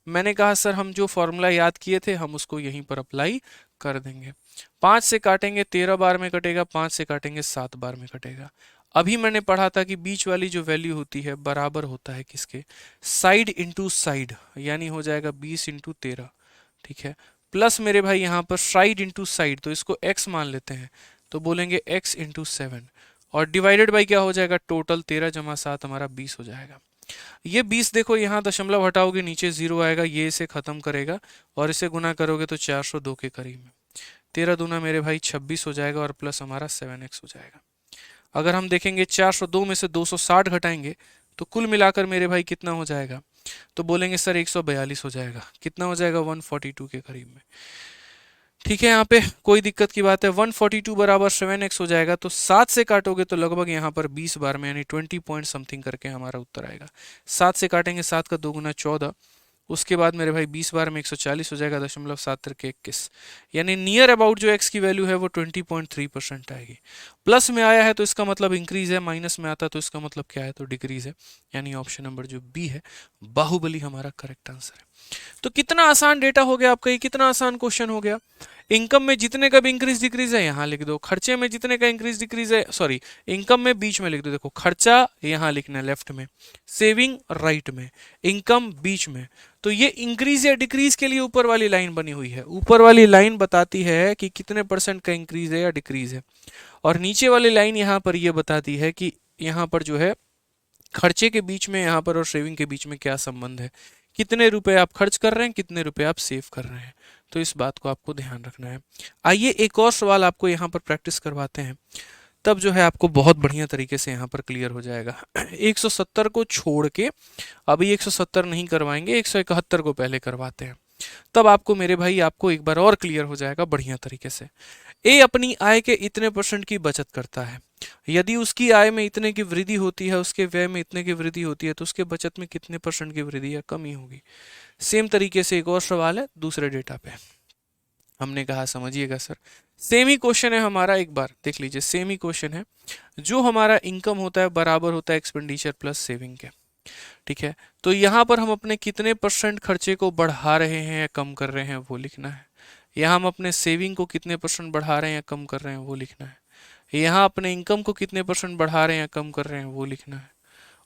मैंने कहा सर हम जो फॉर्मूला याद किए थे हम उसको यहीं पर अप्लाई कर देंगे। 5 से काटेंगे 13 बार में कटेगा, 5 से काटेंगे 7 बार में कटेगा। अभी मैंने पढ़ा था कि बीच वाली जो वैल्यू होती है बराबर होता है किसके, साइड इंटू साइड, यानी हो जाएगा 20 इंटू 13। ठीक है। प्लस मेरे भाई यहाँ पर साइड इंटू साइड, तो इसको x मान लेते हैं, तो बोलेंगे x इंटू 7। और डिवाइडेड बाई क्या हो जाएगा, टोटल 13 जमा 7 हमारा 20 हो जाएगा। ये 20 देखो यहाँ दशमलव हटाओगे नीचे 0 आएगा, ये इसे खत्म करेगा और इसे गुना करोगे तो 402 के करीब में। 13 दूना मेरे भाई 26 हो जाएगा और प्लस हमारा 7x हो जाएगा। अगर हम देखेंगे 402 में से 260 घटाएंगे तो कुल मिलाकर मेरे भाई कितना हो जाएगा, तो बोलेंगे सर 142 हो जाएगा। कितना हो जाएगा, 142 के करीब में। ठीक है। यहाँ पे कोई दिक्कत की बात है, 142 बराबर 7x हो जाएगा। तो 7 से काटोगे तो लगभग यहाँ पर 20 बार में, यानी 20 पॉइंट समथिंग करके हमारा उत्तर आएगा। 7 से काटेंगे 7 का 2 गुना 14, उसके बाद मेरे भाई 20 बार में 140 हो जाएगा, 0.7 यानी नियर अबाउट जो x की वैल्यू है वो 20.3% आएगी। प्लस में आया है तो इसका मतलब इंक्रीज है, माइनस में आता तो इसका मतलब क्या है, तो डिक्रीज है। यानी ऑप्शन नंबर जो बी है बाहुबली हमारा करेक्ट आंसर है। तो कितना आसान डेटा हो गया आपका, ये कितना आसान क्वेश्चन हो गया। इनकम में जितने का भी इंक्रीज डिक्रीज है यहाँ लिख दो, खर्चे में जितने का इंक्रीज डिक्रीज है, सॉरी इनकम में बीच में लिख दो। देखो खर्चा यहाँ लिखना है लेफ्ट में, सेविंग राइट में, इनकम बीच में। तो ये इंक्रीज या डिक्रीज के लिए ऊपर वाली लाइन बनी हुई है। ऊपर वाली लाइन बताती है कि कितने परसेंट का इंक्रीज है या डिक्रीज है, और नीचे वाली लाइन यहाँ पर ये बताती है कि यहाँ पर जो है खर्चे के बीच में यहाँ पर और सेविंग के बीच में क्या संबंध है, कितने रुपए आप खर्च कर रहे हैं, कितने रुपए आप सेव कर रहे हैं। तो इस बात को आपको ध्यान रखना है। आइए एक और सवाल आपको यहाँ पर प्रैक्टिस करवाते हैं, तब जो है आपको बहुत बढ़िया तरीके से यहाँ पर क्लियर हो जाएगा। 170 को छोड़ के अभी 170 नहीं करवाएंगे, 171 को पहले करवाते हैं, तब आपको मेरे भाई आपको एक बार और क्लियर हो जाएगा बढ़िया तरीके से। ए अपनी आय के इतने परसेंट की बचत करता है, यदि उसकी आय में इतने की वृद्धि होती है, उसके व्यय में इतने की वृद्धि होती है, तो उसके बचत में कितने परसेंट की वृद्धि या कमी होगी। सेम तरीके से एक और सवाल है दूसरे डेटा पे। हमने कहा समझिएगा सर, सेम ही क्वेश्चन है हमारा, एक बार देख लीजिए। सेम ही क्वेश्चन है, जो हमारा इनकम होता है बराबर होता है एक्सपेंडिचर प्लस सेविंग के। ठीक है। तो यहाँ पर हम अपने कितने परसेंट खर्चे को बढ़ा रहे हैं या कम कर रहे हैं वो लिखना है। यहाँ हम अपने सेविंग को कितने परसेंट बढ़ा रहे हैं या कम कर रहे हैं वो लिखना है। यहाँ अपने इनकम को कितने परसेंट बढ़ा रहे हैं या कम कर रहे हैं वो लिखना है।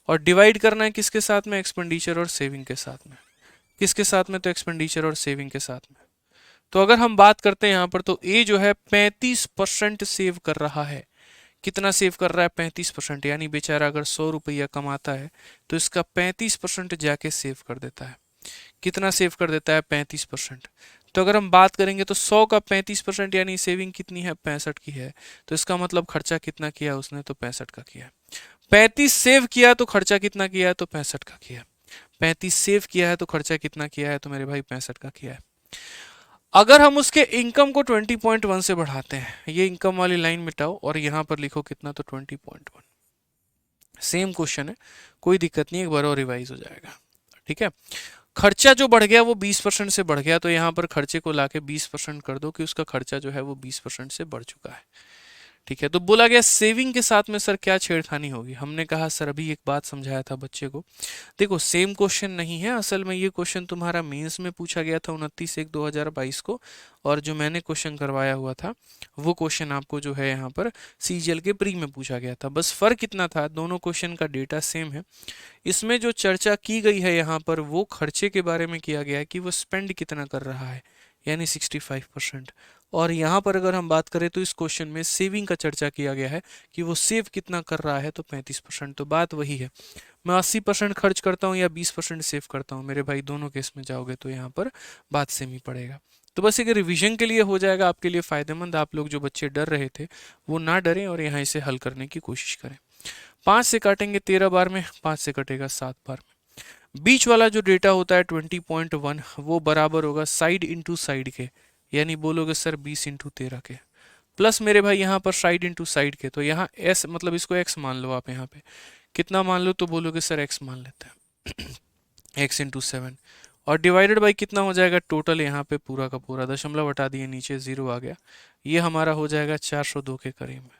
और डिवाइड करना है किसके साथ में, एक्सपेंडिचर और सेविंग के साथ में। किसके साथ में, तो एक्सपेंडिचर और सेविंग के साथ में। तो अगर हम बात करते हैं यहाँ पर, तो ए जो है 35% सेव कर रहा है। कितना सेव कर रहा है, 35%। यानी बेचारा अगर 100 रुपया कमाता है तो इसका 35% जाके सेव कर देता है। कितना सेव कर देता है, 35%। तो अगर हम बात करेंगे तो 100 का 35% यानी सेविंग कितनी है, 65 की है। तो इसका मतलब खर्चा कितना किया उसने, तो 65 का किया। 35 सेव किया तो खर्चा कितना किया है, तो 65 का किया। 35 सेव किया है तो खर्चा कितना किया है, तो मेरे भाई 65 का किया है। अगर हम उसके इनकम को 20.1 से बढ़ाते हैं, ये इनकम वाली लाइन मिटाओ और यहां पर लिखो कितना, तो 20.1। सेम क्वेश्चन है, कोई दिक्कत नहीं, एक बार और रिवाइज हो जाएगा। ठीक है, खर्चा जो बढ़ गया वो 20% से बढ़ गया, तो यहाँ पर खर्चे को लाके 20% कर दो कि उसका खर्चा जो है वो 20% से बढ़ चुका है। ठीक है, तो बोला गया सेविंग के साथ में सर क्या छेड़खानी होगी। हमने कहा सर अभी एक बात समझाया था बच्चे को, देखो सेम क्वेश्चन नहीं है, असल में ये क्वेश्चन तुम्हारा मेंस में पूछा गया था 29/1/2022 को, और जो मैंने क्वेश्चन करवाया हुआ था वो क्वेश्चन आपको जो है यहाँ पर सीजीएल के प्री में पूछा गया था। बस फर्क इतना था, दोनों क्वेश्चन का डेटा सेम है। इसमें जो चर्चा की गई है यहाँ पर वो खर्चे के बारे में किया गया है कि वो स्पेंड कितना कर रहा है, यानी 65%। और यहाँ पर अगर हम बात करें तो इस क्वेश्चन में सेविंग का चर्चा किया गया है कि वो सेव कितना कर रहा है, तो 35%। तो बात वही है, मैं 80% खर्च करता हूँ या 20% सेव करता हूँ, मेरे भाई दोनों केस में जाओगे तो यहाँ पर बात सेम ही पड़ेगा। तो बस एक रिवीजन के लिए हो जाएगा, आपके लिए फायदेमंद। आप लोग जो बच्चे डर रहे थे वो ना डरें और यहाँ इसे हल करने की कोशिश करें। 5 से काटेंगे 13 बार में, 5 से कटेगा 7 बार में। बीच वाला जो डेटा होता है 20.1 वो बराबर होगा साइड इंटू साइड के, यानी बोलोगे सर 20/13 के, प्लस मेरे भाई यहाँ पर साइड इंटू साइड के, तो यहाँ एस मतलब इसको एक्स मान लो आप, यहाँ पे कितना मान लो, तो बोलोगे सर एक्स मान लेते हैं x/7, और डिवाइडेड बाई कितना हो जाएगा टोटल, यहाँ पे पूरा का पूरा दशमलव हटा दिए, नीचे जीरो आ गया, ये हमारा हो जाएगा 402 के करीब में।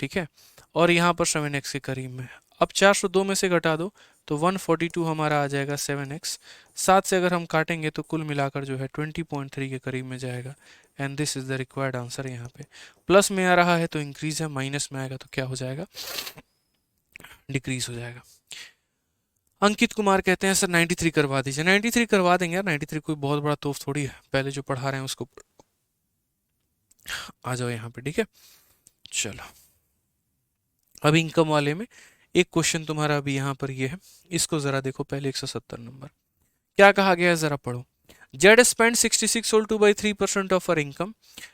ठीक है, और यहाँ पर 7x के करीब में। अब 402 में से घटा दो तो 142 हमारा आ जाएगा 7x। 7 से अगर हम काटेंगे तो कुल मिलाकर जो है 20.3 के करीब में जाएगा, and this is the required answer. यहाँ पे प्लस में आ रहा है तो इंक्रीज है, माइनस में आएगा तो क्या हो जाएगा, डिक्रीज हो जाएगा। अंकित कुमार कहते हैं सर 93 करवा दीजिए। 93 करवा देंगे यार, 93 कोई बहुत बड़ा तोफ थोड़ी है, पहले जो पढ़ा रहे हैं उसको आ जाओ यहाँ पे। ठीक है, चलो अब इनकम वाले में एक क्वेश्चन तुम्हारा अभी यहाँ पर ये है, इसको जरा देखो पहले। 170 नंबर क्या कहा गया है जरा पढ़ो। Z spend 66 whole 2/3% of our income.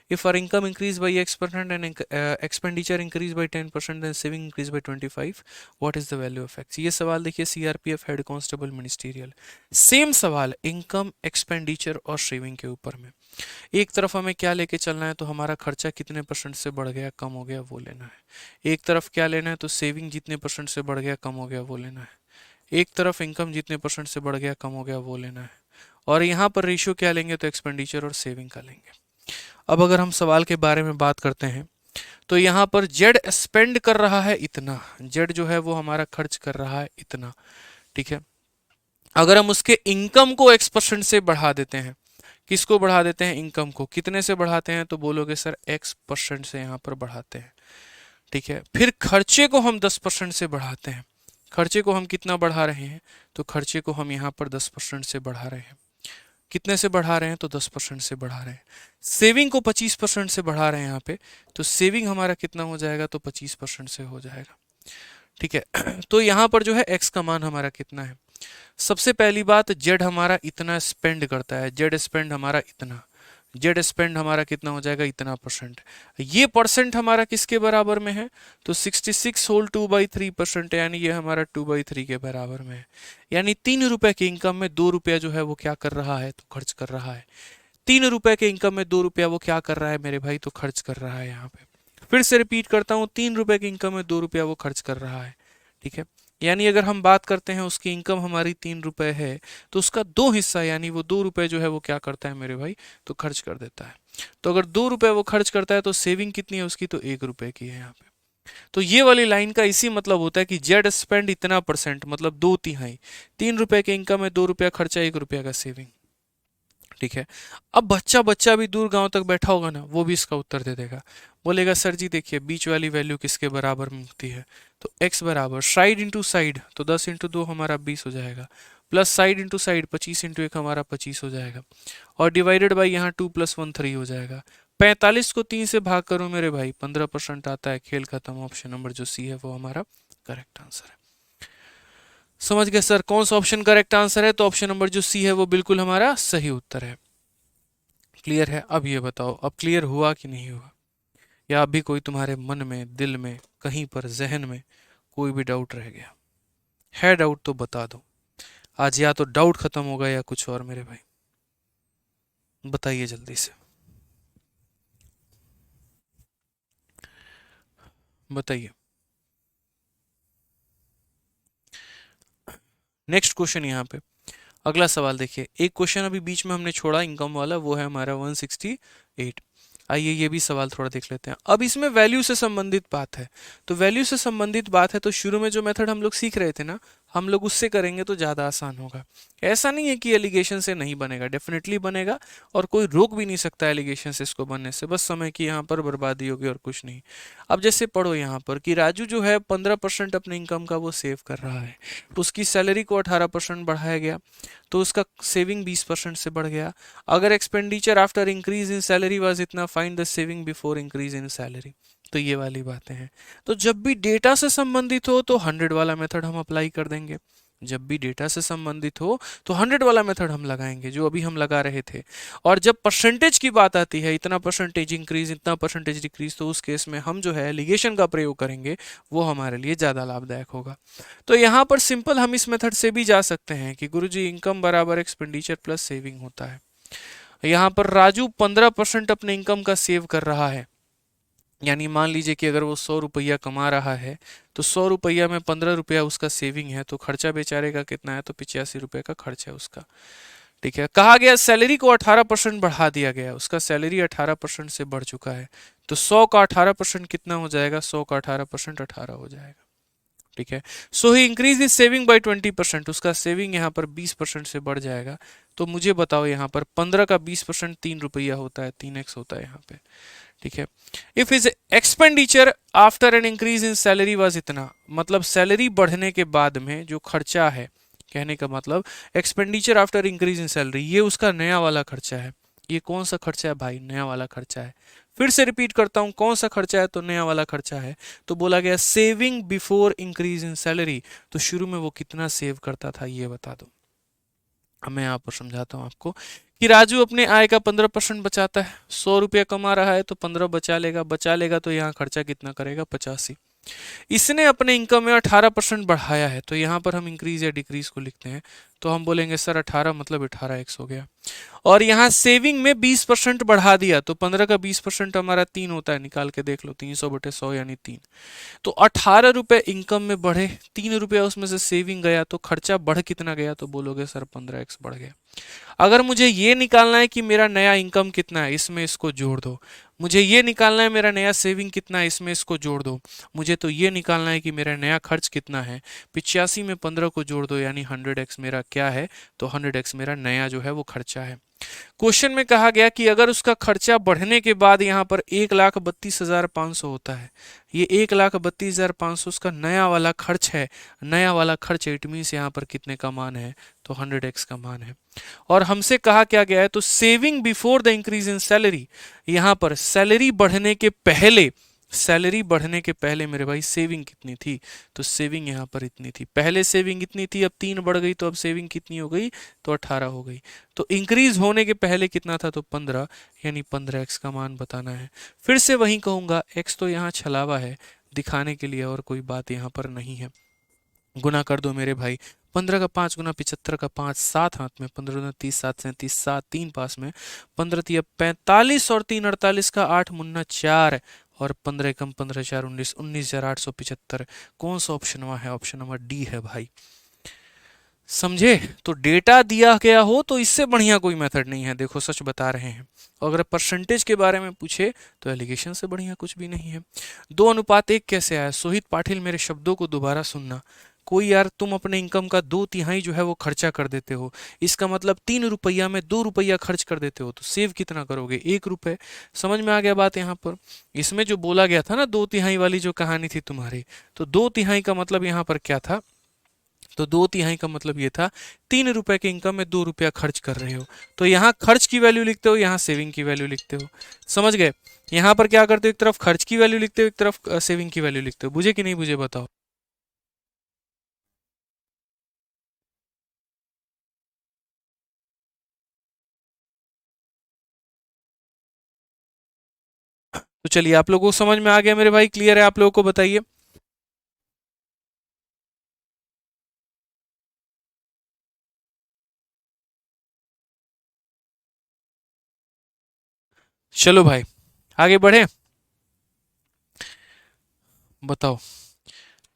If our income increase by x% and expenditure increase by 10%, then saving increase by 25. What is the value of x? ये सवाल देखिए CRPF head constable ministerial. Same सवाल income, expenditure और saving के ऊपर में। एक तरफ हमें क्या लेके चलना है, तो हमारा खर्चा कितने परसेंट से बढ़ गया कम हो गया वो लेना है। एक तरफ क्या लेना है, तो सेविंग जितने परसेंट से बढ़ गया कम हो गया वो लेना है। एक तरफ इनकम जितने परसेंट से बढ़ गया कम हो गया वो लेना है। और यहाँ पर रेशियो क्या लेंगे, तो एक्सपेंडिचर और सेविंग का लेंगे। अब अगर हम सवाल के बारे में बात करते हैं तो यहाँ पर जेड स्पेंड कर रहा है इतना, जेड जो है वो हमारा खर्च कर रहा है इतना। ठीक है, अगर हम उसके इनकम को x% से बढ़ा देते हैं, किसको बढ़ा देते हैं, इनकम को, कितने से बढ़ाते हैं, तो बोलोगे सर x% से यहाँ पर बढ़ाते हैं। ठीक है, फिर खर्चे को हम 10% से बढ़ाते हैं। खर्चे को हम कितना बढ़ा रहे हैं, तो खर्चे को हम यहाँ पर 10% से बढ़ा रहे हैं। कितने से बढ़ा रहे हैं, तो 10% से बढ़ा रहे हैं। सेविंग को 25% से बढ़ा रहे हैं यहाँ पे, तो सेविंग हमारा कितना हो जाएगा, तो 25% से हो जाएगा। ठीक है, तो यहाँ पर जो है x का मान हमारा कितना है। सबसे पहली बात, जेड हमारा इतना स्पेंड करता है, जेड स्पेंड हमारा इतना, जेड स्पेंड हमारा कितना हो जाएगा, इतना परसेंट। ये परसेंट हमारा किसके बराबर में है, तो 66 होल 2/3%, यानी ये हमारा 2/3 के बराबर में है। यानी 3 रुपए की इनकम में 2 रुपया जो है वो क्या कर रहा है, तो खर्च कर रहा है। 3 रुपए के इनकम में 2 रुपया वो क्या कर रहा है मेरे भाई, तो खर्च कर रहा है। यहाँ पे फिर से रिपीट करता हूँ, 3 रुपए की इनकम में 2 रुपया वो खर्च कर रहा है। ठीक है, यानी अगर हम बात करते हैं उसकी इनकम हमारी 3 रुपए है, तो उसका 2 हिस्सा यानी वो 2 रुपए जो है वो क्या करता है मेरे भाई, तो खर्च कर देता है। तो अगर 2 रुपए वो खर्च करता है तो सेविंग कितनी है उसकी, तो 1 रुपए की है यहाँ पे। तो ये वाली लाइन का इसी मतलब होता है कि जेड स्पेंड इतना परसेंट, मतलब 2/3। 3 रुपए के इनकम में 2 रुपया खर्चा, 1 रुपया का सेविंग। ठीक है, अब बच्चा बच्चा भी दूर गांव तक बैठा होगा ना, वो भी इसका उत्तर दे देगा। बोलेगा सर जी देखिए बीच वाली वैल्यू किसके बराबर में होती है, तो x बराबर साइड इंटू साइड, तो 10 × 2 हमारा 20 हो जाएगा, प्लस साइड इंटू साइड 25 × 1 हमारा 25 हो जाएगा, और डिवाइडेड बाई यहाँ 2 + 1 3 हो जाएगा। 45 को 3 से भाग करो मेरे भाई, 15% आता है। खेल खत्म, ऑप्शन नंबर जो सी है वो हमारा करेक्ट आंसर है। समझ गए सर कौन सा ऑप्शन करेक्ट आंसर है, तो ऑप्शन नंबर जो सी है वो बिल्कुल हमारा सही उत्तर है। क्लियर है। अब ये बताओ अब क्लियर हुआ कि नहीं हुआ, या अभी कोई तुम्हारे मन में, दिल में, कहीं पर जहन में कोई भी डाउट रह गया है? डाउट तो बता दो, आज या तो डाउट खत्म होगा या कुछ और मेरे भाई। बताइए जल्दी से, बताइए। नेक्स्ट क्वेश्चन यहाँ पे, अगला सवाल देखिए, एक क्वेश्चन अभी बीच में हमने छोड़ा इनकम वाला, वो है हमारा 168। आइए ये भी सवाल थोड़ा देख लेते हैं। अब इसमें वैल्यू से संबंधित बात है, तो वैल्यू से संबंधित बात है तो शुरू में जो मेथड हम लोग सीख रहे थे ना, हम लोग उससे करेंगे तो ज़्यादा आसान होगा। ऐसा नहीं है कि एलिगेशन से नहीं बनेगा, डेफिनेटली बनेगा, और कोई रोक भी नहीं सकता एलिगेशन से इसको बनने से, बस समय की यहाँ पर बर्बादी होगी और कुछ नहीं। अब जैसे पढ़ो यहाँ पर कि राजू जो है 15% अपने इनकम का वो सेव कर रहा है, उसकी सैलरी को 18% बढ़ाया गया, तो उसका सेविंग 20% से बढ़ गया। अगर expenditure after increase in salary was इतना, find the saving before increase in salary. तो ये वाली बातें हैं। तो जब भी डेटा से संबंधित हो तो 100 वाला मेथड हम अप्लाई कर देंगे, जब भी डेटा से संबंधित हो तो 100 वाला मेथड हम लगाएंगे जो अभी हम लगा रहे थे। और जब परसेंटेज की बात आती है, इतना परसेंटेज इंक्रीज, इतना परसेंटेज डिक्रीज, तो उस केस में हम जो है एलिगेशन का प्रयोग करेंगे, वो हमारे लिए ज़्यादा लाभदायक होगा। तो यहाँ पर सिंपल हम इस मेथड से भी जा सकते हैं कि गुरुजी इनकम बराबर एक्सपेंडिचर प्लस सेविंग होता है। यहाँ पर राजू 15% अपने इनकम का सेव कर रहा है, यानी मान लीजिए कि अगर वो 100 रुपया कमा रहा है तो 100 रुपया में 15 रुपया उसका सेविंग है, तो खर्चा बेचारे का कितना है, तो 85 रुपये का खर्च है उसका। ठीक है, कहा गया सैलरी को 18% बढ़ा दिया गया, उसका सैलरी 18% से बढ़ चुका है, तो 100 का 18% कितना हो जाएगा, 100 का 18% 18 हो जाएगा। ठीक है, सो ही इंक्रीज इज सेविंग बाय 20%, उसका सेविंग यहाँ पर 20% से बढ़ जाएगा। तो मुझे बताओ यहाँ पर 15 का 20% 3 रुपया होता है, 3x होता है यहाँ पे। ठीक है, if is expenditure after an increase in salary was इतना, मतलब सैलरी बढ़ने के बाद में जो खर्चा है, कहने का मतलब expenditure after increase in salary, ये उसका नया वाला खर्चा है। ये कौन सा खर्चा है भाई, नया वाला खर्चा है। फिर से रिपीट करता हूं, कौन सा खर्चा है, तो नया वाला खर्चा है। तो बोला गया saving before increase in salary, तो शुरू में वो कितना सेव करता था ये बता दो। अब मैं यहाँ पर समझाता हूँ आपको कि राजू अपने आय का 15% बचाता है, 100 रुपया कमा रहा है तो 15 बचा लेगा तो यहाँ खर्चा कितना करेगा, 85। इसने अपने इनकम में 18% बढ़ाया है, तो यहाँ पर हम इंक्रीज या डिक्रीज को लिखते हैं, तो हम बोलेंगे सर 18 मतलब 18x हो गया। और यहाँ सेविंग में 20% बढ़ा दिया, तो 15 का 20% हमारा 3 होता है, निकाल के देख लो, 300/100 यानी 3। तो 18 रुपए इनकम में बढ़े, 3 रुपया उसमें से सेविंग गया, तो खर्चा बढ़ कितना गया, तो बोलोगे सर 15x बढ़ गया। अगर मुझे ये निकालना है कि मेरा नया इनकम कितना है, इसमें इसको जोड़ दो। मुझे ये निकालना है मेरा नया सेविंग कितना है, इसमें इसको जोड़ दो। मुझे तो ये निकालना है कि मेरा नया खर्च कितना है, 85 में 15 को जोड़ दो, यानी 100x मेरा क्या है, तो 100x मेरा नया जो है वो खर्चा है। क्वेश्चन में कहा गया कि अगर उसका खर्चा बढ़ने के बाद यहाँ पर 1,32,500 होता है, ये 1,32,500 उसका नया वाला खर्च है, नया वाला खर्च इट मीन्स यहाँ पर कितने का मान है, तो 100x का मान है। और हमसे कहा क्या गया है, तो saving before the increase in salary, यहाँ पर सैलरी बढ़ने के पहले, सैलरी बढ़ने के पहले मेरे भाई सेविंग कितनी थी, तो सेविंग यहाँ पर इतनी थी, पहले सेविंग इतनी थी, अब 3 बढ़ गई, तो अब सेविंग कितनी हो गई, तो 18 हो गई। तो इंक्रीज होने के पहले कितना था, तो 15, यानी 15x का मान बताना है। फिर से वही कहूंगा, x तो यहाँ छलावा है दिखाने के लिए, और कोई बात यहाँ पर नहीं है। गुना कर दो मेरे भाई, 15 का 5 गुना 75 का 5, 7 हाथ में, 15 गुना 30, 7 37, 7 3 पास में, 15 तिया 45 और 3 48 का 8 मुन्ना 4, और 15 कम 15 4 19, 19,875। कौन सा ऑप्शन हुआ है, ऑप्शन नंबर डी है भाई। समझे, तो डेटा दिया गया हो तो इससे बढ़िया कोई मेथड नहीं है, देखो सच बता रहे हैं। और अगर परसेंटेज के बारे में पूछे तो एलिगेशन से बढ़िया कुछ भी नहीं है। 2:1 कैसे आया, सोहित पाटिल मेरे शब्दों को दोबारा सुनना। कोई यार, तुम अपने इनकम का 2/3 जो है वो खर्चा कर देते हो, इसका मतलब 3 रुपया में 2 रुपया खर्च कर देते हो, तो सेव कितना करोगे, 1 रुपये। समझ में आ गया बात यहाँ पर। इसमें जो बोला गया था ना 2/3 वाली जो कहानी थी तुम्हारी, तो 2/3 का मतलब यहाँ पर क्या था, तो 2/3 का मतलब ये था 3 रुपए के इनकम में 2 रुपया खर्च कर रहे हो, तो यहाँ खर्च की वैल्यू लिखते हो, यहाँ सेविंग की वैल्यू लिखते हो। समझ गए, यहाँ पर क्या करते हो, एक तरफ खर्च की वैल्यू लिखते हो, एक तरफ सेविंग की वैल्यू लिखते हो। बुझे कि नहीं बुझे बताओ। तो चलिए, आप लोगों को समझ में आ गया मेरे भाई, क्लियर है आप लोगों को, बताइए। चलो भाई आगे बढ़े, बताओ।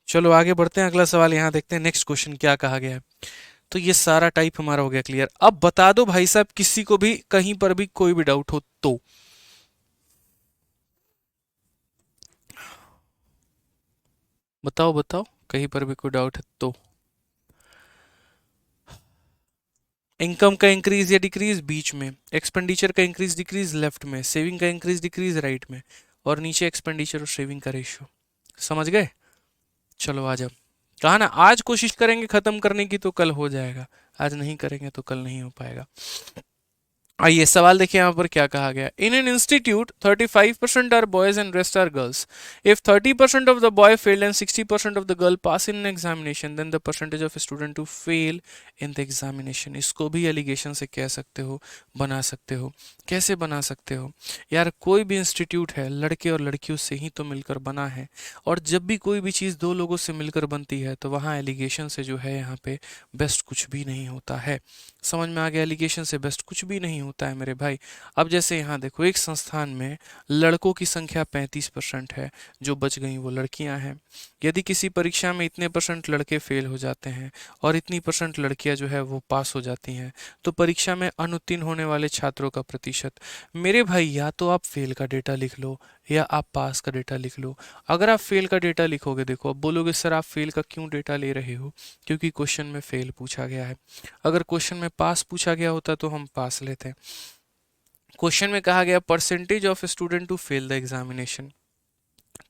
चलो आगे बढ़ते हैं, अगला सवाल यहाँ देखते हैं नेक्स्ट क्वेश्चन क्या कहा गया है। तो ये सारा टाइप हमारा हो गया क्लियर। अब बता दो भाई साहब, किसी को भी कहीं पर भी कोई भी डाउट हो तो। बताओ बताओ, कहीं पर भी कोई डाउट है तो। इनकम का इंक्रीज या डिक्रीज बीच में, एक्सपेंडिचर का इंक्रीज डिक्रीज लेफ्ट में, सेविंग का इंक्रीज डिक्रीज राइट में, और नीचे एक्सपेंडिचर और सेविंग का रेशियो। समझ गए? चलो आ जाओ। कहा ना आज कोशिश करेंगे खत्म करने की तो कल हो जाएगा, आज नहीं करेंगे तो कल नहीं हो पाएगा। आइए सवाल देखिए यहाँ पर क्या कहा गया। In an institute 35% are boys and rest are girls. If 30% of the boy fail and 60% of the girl pass in examination, then the percentage of student to fail in the examination. इसको भी allegation से कह सकते हो, बना सकते हो। कैसे बना सकते हो यार? कोई भी इंस्टीट्यूट है लड़के और लड़कियों से ही तो मिलकर बना है, और जब भी कोई भी चीज़ दो लोगों से मिलकर बनती है तो वहाँ एलिगेशन से जो है यहाँ पे बेस्ट कुछ भी नहीं होता है। समझ में आ गया? एलिगेशन से बेस्ट कुछ भी नहीं होता है मेरे भाई। अब जैसे यहाँ देखो, एक संस्थान में लड़कों की संख्या 35% है, जो बच गई वो लड़कियां हैं। यदि किसी परीक्षा में इतने परसेंट लड़के फेल हो जाते हैं और इतनी परसेंट लड़कियां जो है वो पास हो जाती हैं, तो परीक्षा में अनुत्तीर्ण होने वाले छात्रों का प्रतिशत। मेरे भाई या तो आप फेल का डेटा लिख लो या आप पास का डेटा लिख लो। अगर आप फेल का डेटा लिखोगे, देखो अब बोलोगे सर आप फेल का क्यों डेटा ले रहे हो, क्योंकि क्वेश्चन में फेल पूछा गया है। अगर क्वेश्चन में पास पूछा गया होता तो हम पास लेते हैं। क्वेश्चन में कहा गया percentage of student to fail the examination.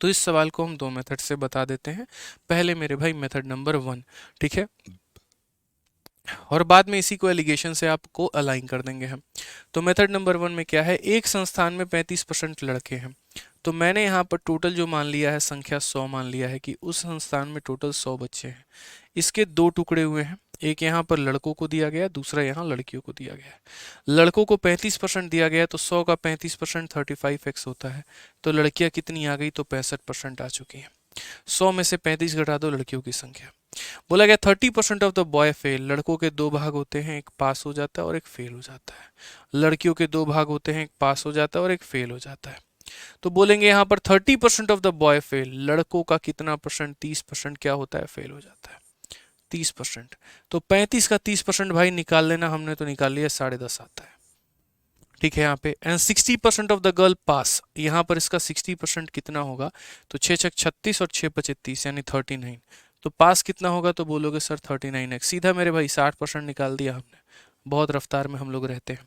तो इस सवाल को हम दो मेथड से बता देते हैं। पहले मेरे भाई मेथड नंबर 1, ठीक है, और बाद में इसी को एलिगेशन से आपको अलाइन कर देंगे हम। तो मेथड नंबर 1 में क्या है, एक संस्थान में 35% लड़के हैं, तो मैंने यहाँ पर टोटल जो मान लिया है संख्या 100 मान लिया है कि उस संस्थान में टोटल 100 बच्चे हैं। इसके दो टुकड़े हुए हैं, एक यहाँ पर लड़कों को दिया गया, दूसरा यहाँ लड़कियों को दिया गया है। लड़कों को 35% दिया गया, तो 100 का 35% 35x होता है। तो लड़कियां कितनी आ गई, तो 65% आ चुकी हैं। 100 में से 35 घटा दो लड़कियों की संख्या। बोला गया 30% ऑफ द बॉय फेल। लड़कों के दो भाग होते हैं, एक पास हो जाता है और एक फेल हो जाता है। लड़कियों के दो भाग होते हैं, एक पास हो जाता है और एक फेल हो जाता है। तो बोलेंगे यहाँ पर 30% ऑफ द बॉय फेल, लड़कों का कितना परसेंट, 30% क्या होता है, फेल हो जाता है। 30%, तो 35 का 30% भाई निकाल लेना, हमने तो निकाल लिया 10.5 आता है। ठीक है यहाँ पे। एंड 60% ऑफ द गर्ल पास, यहाँ पर इसका 60% कितना होगा, तो 6 छक 36 और 6 पचे 30 यानी 39। तो पास कितना होगा, तो बोलोगे सर 39x। सीधा मेरे भाई 60% निकाल दिया हमने, बहुत रफ्तार में हम लोग रहते हैं।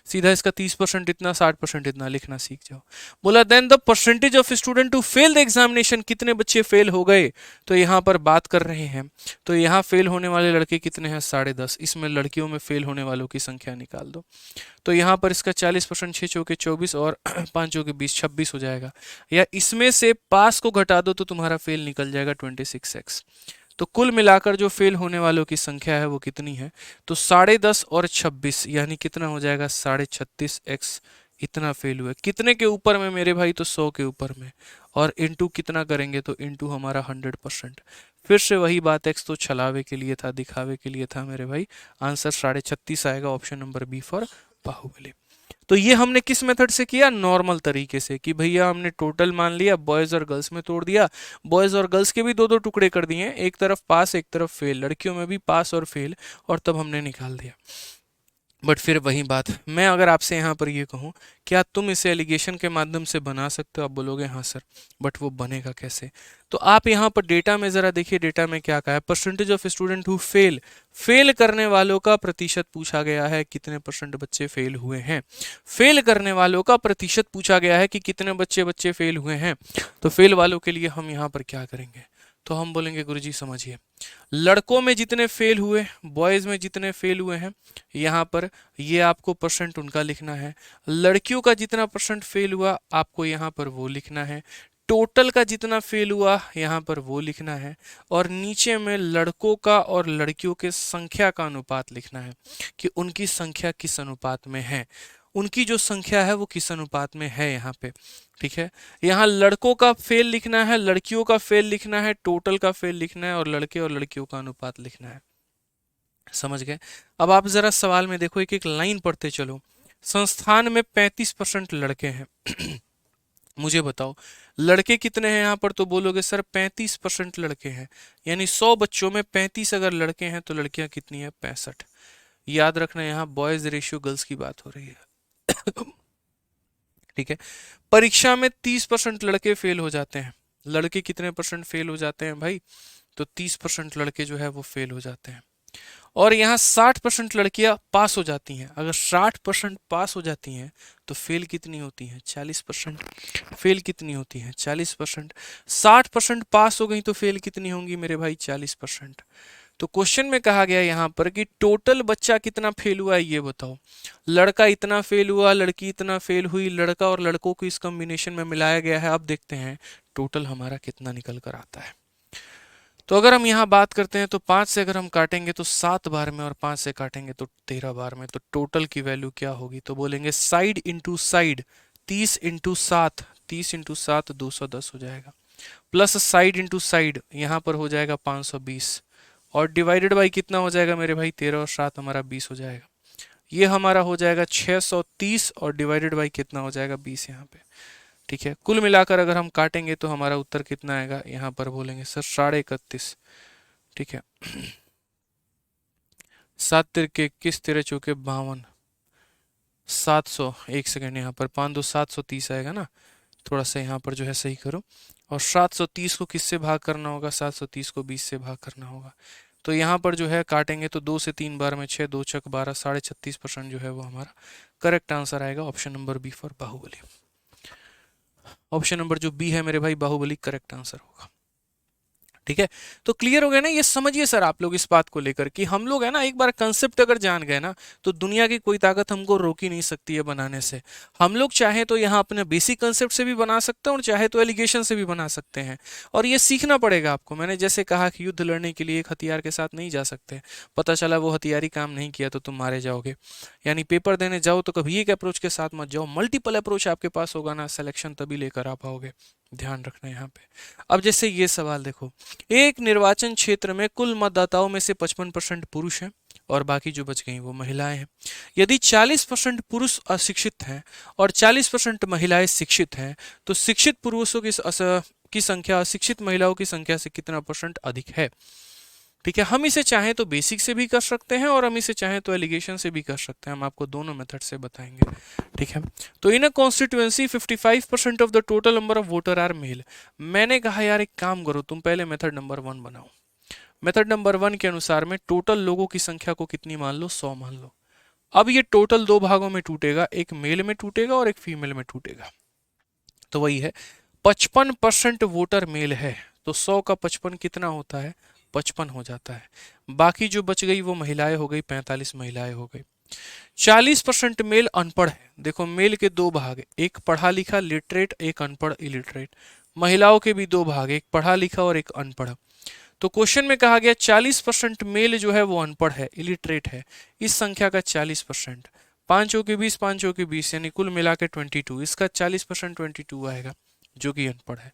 सीधा इसका 30% इतना, 60% इतना लिखना सीख जाओ। बोला then the percentage of student to fail the examination, कितने बच्चे फेल हो गए, तो यहाँ पर बात कर रहे हैं। तो यहाँ फेल होने वाले लड़के कितने हैं, 10.5। इसमें लड़कियों में फेल होने वालों की संख्या निकाल दो। तो यहाँ पर इसका 40%, 6 चौके 24 और 5 चौके 20, 26 हो जाएगा। या इसमें से पास को घटा दो तो तुम्हारा फेल निकल जाएगा 26x। तो कुल मिलाकर जो फेल होने वालों की संख्या है वो कितनी है, तो 10.5 और 26 यानी कितना हो जाएगा, 36x। इतना फेल हुआ कितने के ऊपर में मेरे भाई, तो 100 के ऊपर में। और इंटू कितना करेंगे, तो इंटू हमारा 100%। फिर से वही बात, एक्स तो छलावे के लिए था, दिखावे के लिए था मेरे भाई। आंसर 36.5 आएगा, option number B for Baahubali. तो ये हमने किस मेथड से किया, नॉर्मल तरीके से, कि भैया हमने टोटल मान लिया, बॉयज और गर्ल्स में तोड़ दिया। बॉयज और गर्ल्स के भी दो दो टुकड़े कर दिए, एक तरफ पास एक तरफ फेल, लड़कियों में भी पास और फेल, और तब हमने निकाल दिया। बट फिर वही बात, मैं अगर आपसे यहाँ पर ये कहूँ क्या तुम इसे एलिगेशन के माध्यम से बना सकते हो, आप बोलोगे हाँ सर, बट वो बनेगा कैसे। तो आप यहाँ पर डेटा में ज़रा देखिए, डेटा में क्या कहा है, percentage of student who fail, fail करने वालों का प्रतिशत पूछा गया है, कितने परसेंट बच्चे फेल हुए हैं। फेल करने वालों का प्रतिशत पूछा गया है कि कितने बच्चे फेल हुए हैं। तो फेल वालों के लिए हम यहाँ पर क्या करेंगे, तो हम बोलेंगे गुरुजी समझिए, लड़कों में जितने फेल हुए, बॉयज में जितने फेल हुए हैं, यहाँ पर ये आपको परसेंट उनका लिखना है। लड़कियों का जितना परसेंट फेल हुआ आपको यहाँ पर वो लिखना है। टोटल का जितना फेल हुआ यहाँ पर वो लिखना है। और नीचे में लड़कों का और लड़कियों के संख्या का अनुपात लिखना है कि उनकी संख्या किस अनुपात में है, उनकी जो संख्या है वो किस अनुपात में है यहाँ पे। ठीक है, यहाँ लड़कों का फेल लिखना है, लड़कियों का फेल लिखना है, टोटल का फेल लिखना है, और लड़के और लड़कियों का अनुपात लिखना है। समझ गए? अब आप जरा सवाल में देखो, एक एक लाइन पढ़ते चलो। संस्थान में 35% लड़के हैं। मुझे बताओ लड़के कितने हैं यहाँ पर, तो बोलोगे सर 35% लड़के हैं, यानी 100 बच्चों में 35 अगर लड़के हैं तो लड़कियां कितनी है, 65। याद रखना यहाँ बॉयज रेशियो गर्ल्स की बात हो रही है। ठीक है। परीक्षा में 30% लड़के फेल हो जाते हैं। लड़के कितने परसेंट फेल हो जाते हैं भाई, तो 30% लड़के जो है वो फेल हो जाते हैं। और यहाँ 60% लड़कियां पास हो जाती हैं। अगर 60% पास हो जाती हैं तो फेल कितनी होती हैं, 40%। फेल कितनी होती हैं, 40%। 60% पास हो गई तो फेल कितनी होंगी मेरे भाई, 40%। तो क्वेश्चन में कहा गया यहाँ पर कि टोटल बच्चा कितना फेल हुआ है ये बताओ। लड़का इतना फेल हुआ, लड़की इतना फेल हुई, लड़का और लड़कों को इस कॉम्बिनेशन में मिलाया गया है। अब देखते हैं टोटल हमारा कितना निकल कर आता है। तो अगर हम यहाँ बात करते हैं तो 5 से अगर हम काटेंगे तो 7 बार में, और 5 से काटेंगे तो 13 बार में, तो टोटल की वैल्यू क्या होगी, तो बोलेंगे side into side 30 into 7, 30 into 7 210 हो जाएगा, प्लस साइड इंटू साइड यहाँ पर हो जाएगा 520, और डिवाइडेड बाई कितना हो जाएगा मेरे भाई, 13 और 7 हमारा 20 हो जाएगा। ये हमारा हो जाएगा 630, और डिवाइडेड बाई कितना हो जाएगा, 20 यहाँ पे। ठीक है, कुल मिलाकर अगर हम काटेंगे तो हमारा उत्तर कितना आएगा, यहाँ पर बोलेंगे सर 31.5। ठीक है, 7 तिरके 21, 13 चौके 52, 700, एक सेकेंड, यहाँ पर 5 2 730 आएगा ना, थोड़ा सा यहाँ पर जो है सही करो। और 730 को किससे भाग करना होगा, 730 को 20 से भाग करना होगा। तो यहाँ पर जो है काटेंगे तो 2 से 3 बार में 6, 2 छक 12, 36.5% जो है वो हमारा करेक्ट आंसर आएगा। Option number B for Baahubali. Option number जो बी है मेरे भाई, बाहुबली करेक्ट आंसर होगा। ठीक है, तो क्लियर हो गया ना, ये समझिए सर आप लोग इस बात को लेकर कि हम लोग है ना, एक बार कंसेप्ट अगर जान गए ना तो दुनिया की कोई ताकत हमको रोक ही नहीं सकती है बनाने से। हम लोग चाहे तो यहाँ अपने बेसिक कंसेप्ट से भी बना सकते हैं और चाहे तो एलिगेशन से भी बना सकते हैं, और ये सीखना पड़ेगा आपको। मैंने जैसे कहा कि युद्ध लड़ने के लिए एक हथियार के साथ नहीं जा सकते, पता चला वो हथियार ही काम नहीं किया तो तुम मारे जाओगे। यानी पेपर देने जाओ तो कभी एक अप्रोच के साथ मत जाओ, मल्टीपल अप्रोच आपके पास होगा ना, सिलेक्शन तभी लेकर आ पाओगे। ध्यान रखना यहाँ पे। अब जैसे ये सवाल देखो, एक निर्वाचन क्षेत्र में कुल मतदाताओं में से 55% पुरुष हैं और बाकी जो बच गई वो महिलाएं हैं। यदि 40% पुरुष अशिक्षित हैं और 40% महिलाएं शिक्षित हैं तो शिक्षित पुरुषों की संख्या अशिक्षित महिलाओं की संख्या से कितना परसेंट अधिक है। ठीक है, हम इसे चाहें तो बेसिक से भी कर सकते हैं और हम इसे चाहें तो एलिगेशन से भी कर सकते हैं। हम आपको दोनों मेथड से बताएंगे। ठीक है, तो in a constituency 55% of the total number of voter are male. मैंने कहा यार एक काम करो, तुम पहले मेथड नंबर 1 बनाओ। मेथड नंबर 1 के अनुसार में टोटल लोगों की संख्या को कितनी मान लो, 100 मान लो। अब ये टोटल दो भागों में टूटेगा, एक मेल में टूटेगा और एक फीमेल में टूटेगा। तो वही है, 55% वोटर मेल है तो 100 का 55 कितना होता है, 55 हो जाता है। बाकी जो बच गई वो महिलाएं हो गई, 45 महिलाएं हो गई। 40% मेल अनपढ़ है। देखो मेल के दो भाग, एक पढ़ा लिखा लिटरेट, एक अनपढ़ इलिटरेट। महिलाओं के भी दो भाग, एक पढ़ा लिखा और एक अनपढ़। तो क्वेश्चन में कहा गया 40% मेल जो है वो अनपढ़ है, इलिटरेट है। इस संख्या का 40%, 5 के 20, 5 के 20 यानी कुल मिला के 22, इसका 40% 22 आएगा जो कि अनपढ़ है।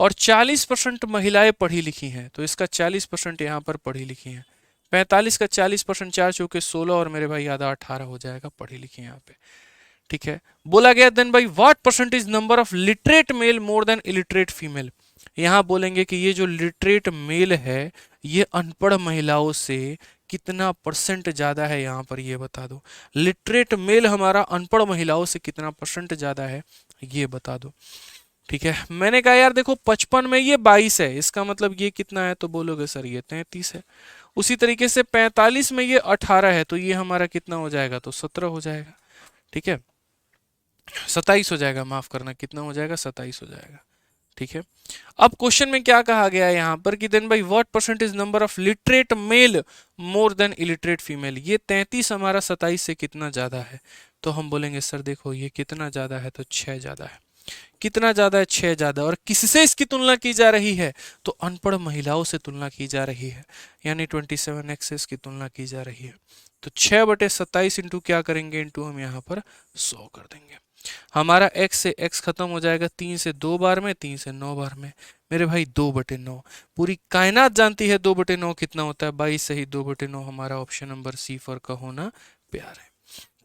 और 40% महिलाएं पढ़ी लिखी हैं तो इसका 40% यहाँ पर पढ़ी लिखी हैं। 45 का 40%, 4 चौके 16 और मेरे भाई आधा 18 हो जाएगा पढ़ी लिखी यहाँ पे। ठीक है, बोला गया देन भाई what percentage number of literate male more than illiterate female. यहाँ बोलेंगे कि ये जो लिटरेट मेल है ये अनपढ़ महिलाओं से कितना परसेंट ज्यादा है, यहाँ पर ये बता दो। लिटरेट मेल हमारा अनपढ़ महिलाओं से कितना परसेंट ज्यादा है ये बता दो। ठीक है, मैंने कहा यार देखो 55 में ये 22 है, इसका मतलब ये कितना है, तो बोलोगे सर ये 33 है। उसी तरीके से 45 में ये 18 है तो ये हमारा कितना हो जाएगा, तो 17 हो जाएगा। ठीक है, 27 हो जाएगा, माफ करना, कितना हो जाएगा, 27 हो जाएगा। ठीक है, अब क्वेश्चन में क्या कहा गया है यहाँ पर कि देन भाई what percentage number of literate male more than illiterate female. ये 33 हमारा 27 से कितना ज्यादा है, तो हम बोलेंगे सर देखो ये कितना ज्यादा है, तो 6 ज्यादा है। कितना ज्यादा है, 6 ज्यादा। और किससे इसकी तुलना की जा रही है, तो अनपढ़ महिलाओं से तुलना की जा रही है, यानी 27x से इसकी तुलना की जा रही है। तो 6/27 इंटू क्या करेंगे, इंटू हम यहाँ पर 100 कर देंगे। हमारा x से x खत्म हो जाएगा, 3 से 2 बार में, 3 से 9 बार में, मेरे भाई 2/9। पूरी कायनात जानती है 2/9 कितना होता है, 22 सही 2/9 हमारा ऑप्शन नंबर सी फॉर का होना प्यार है।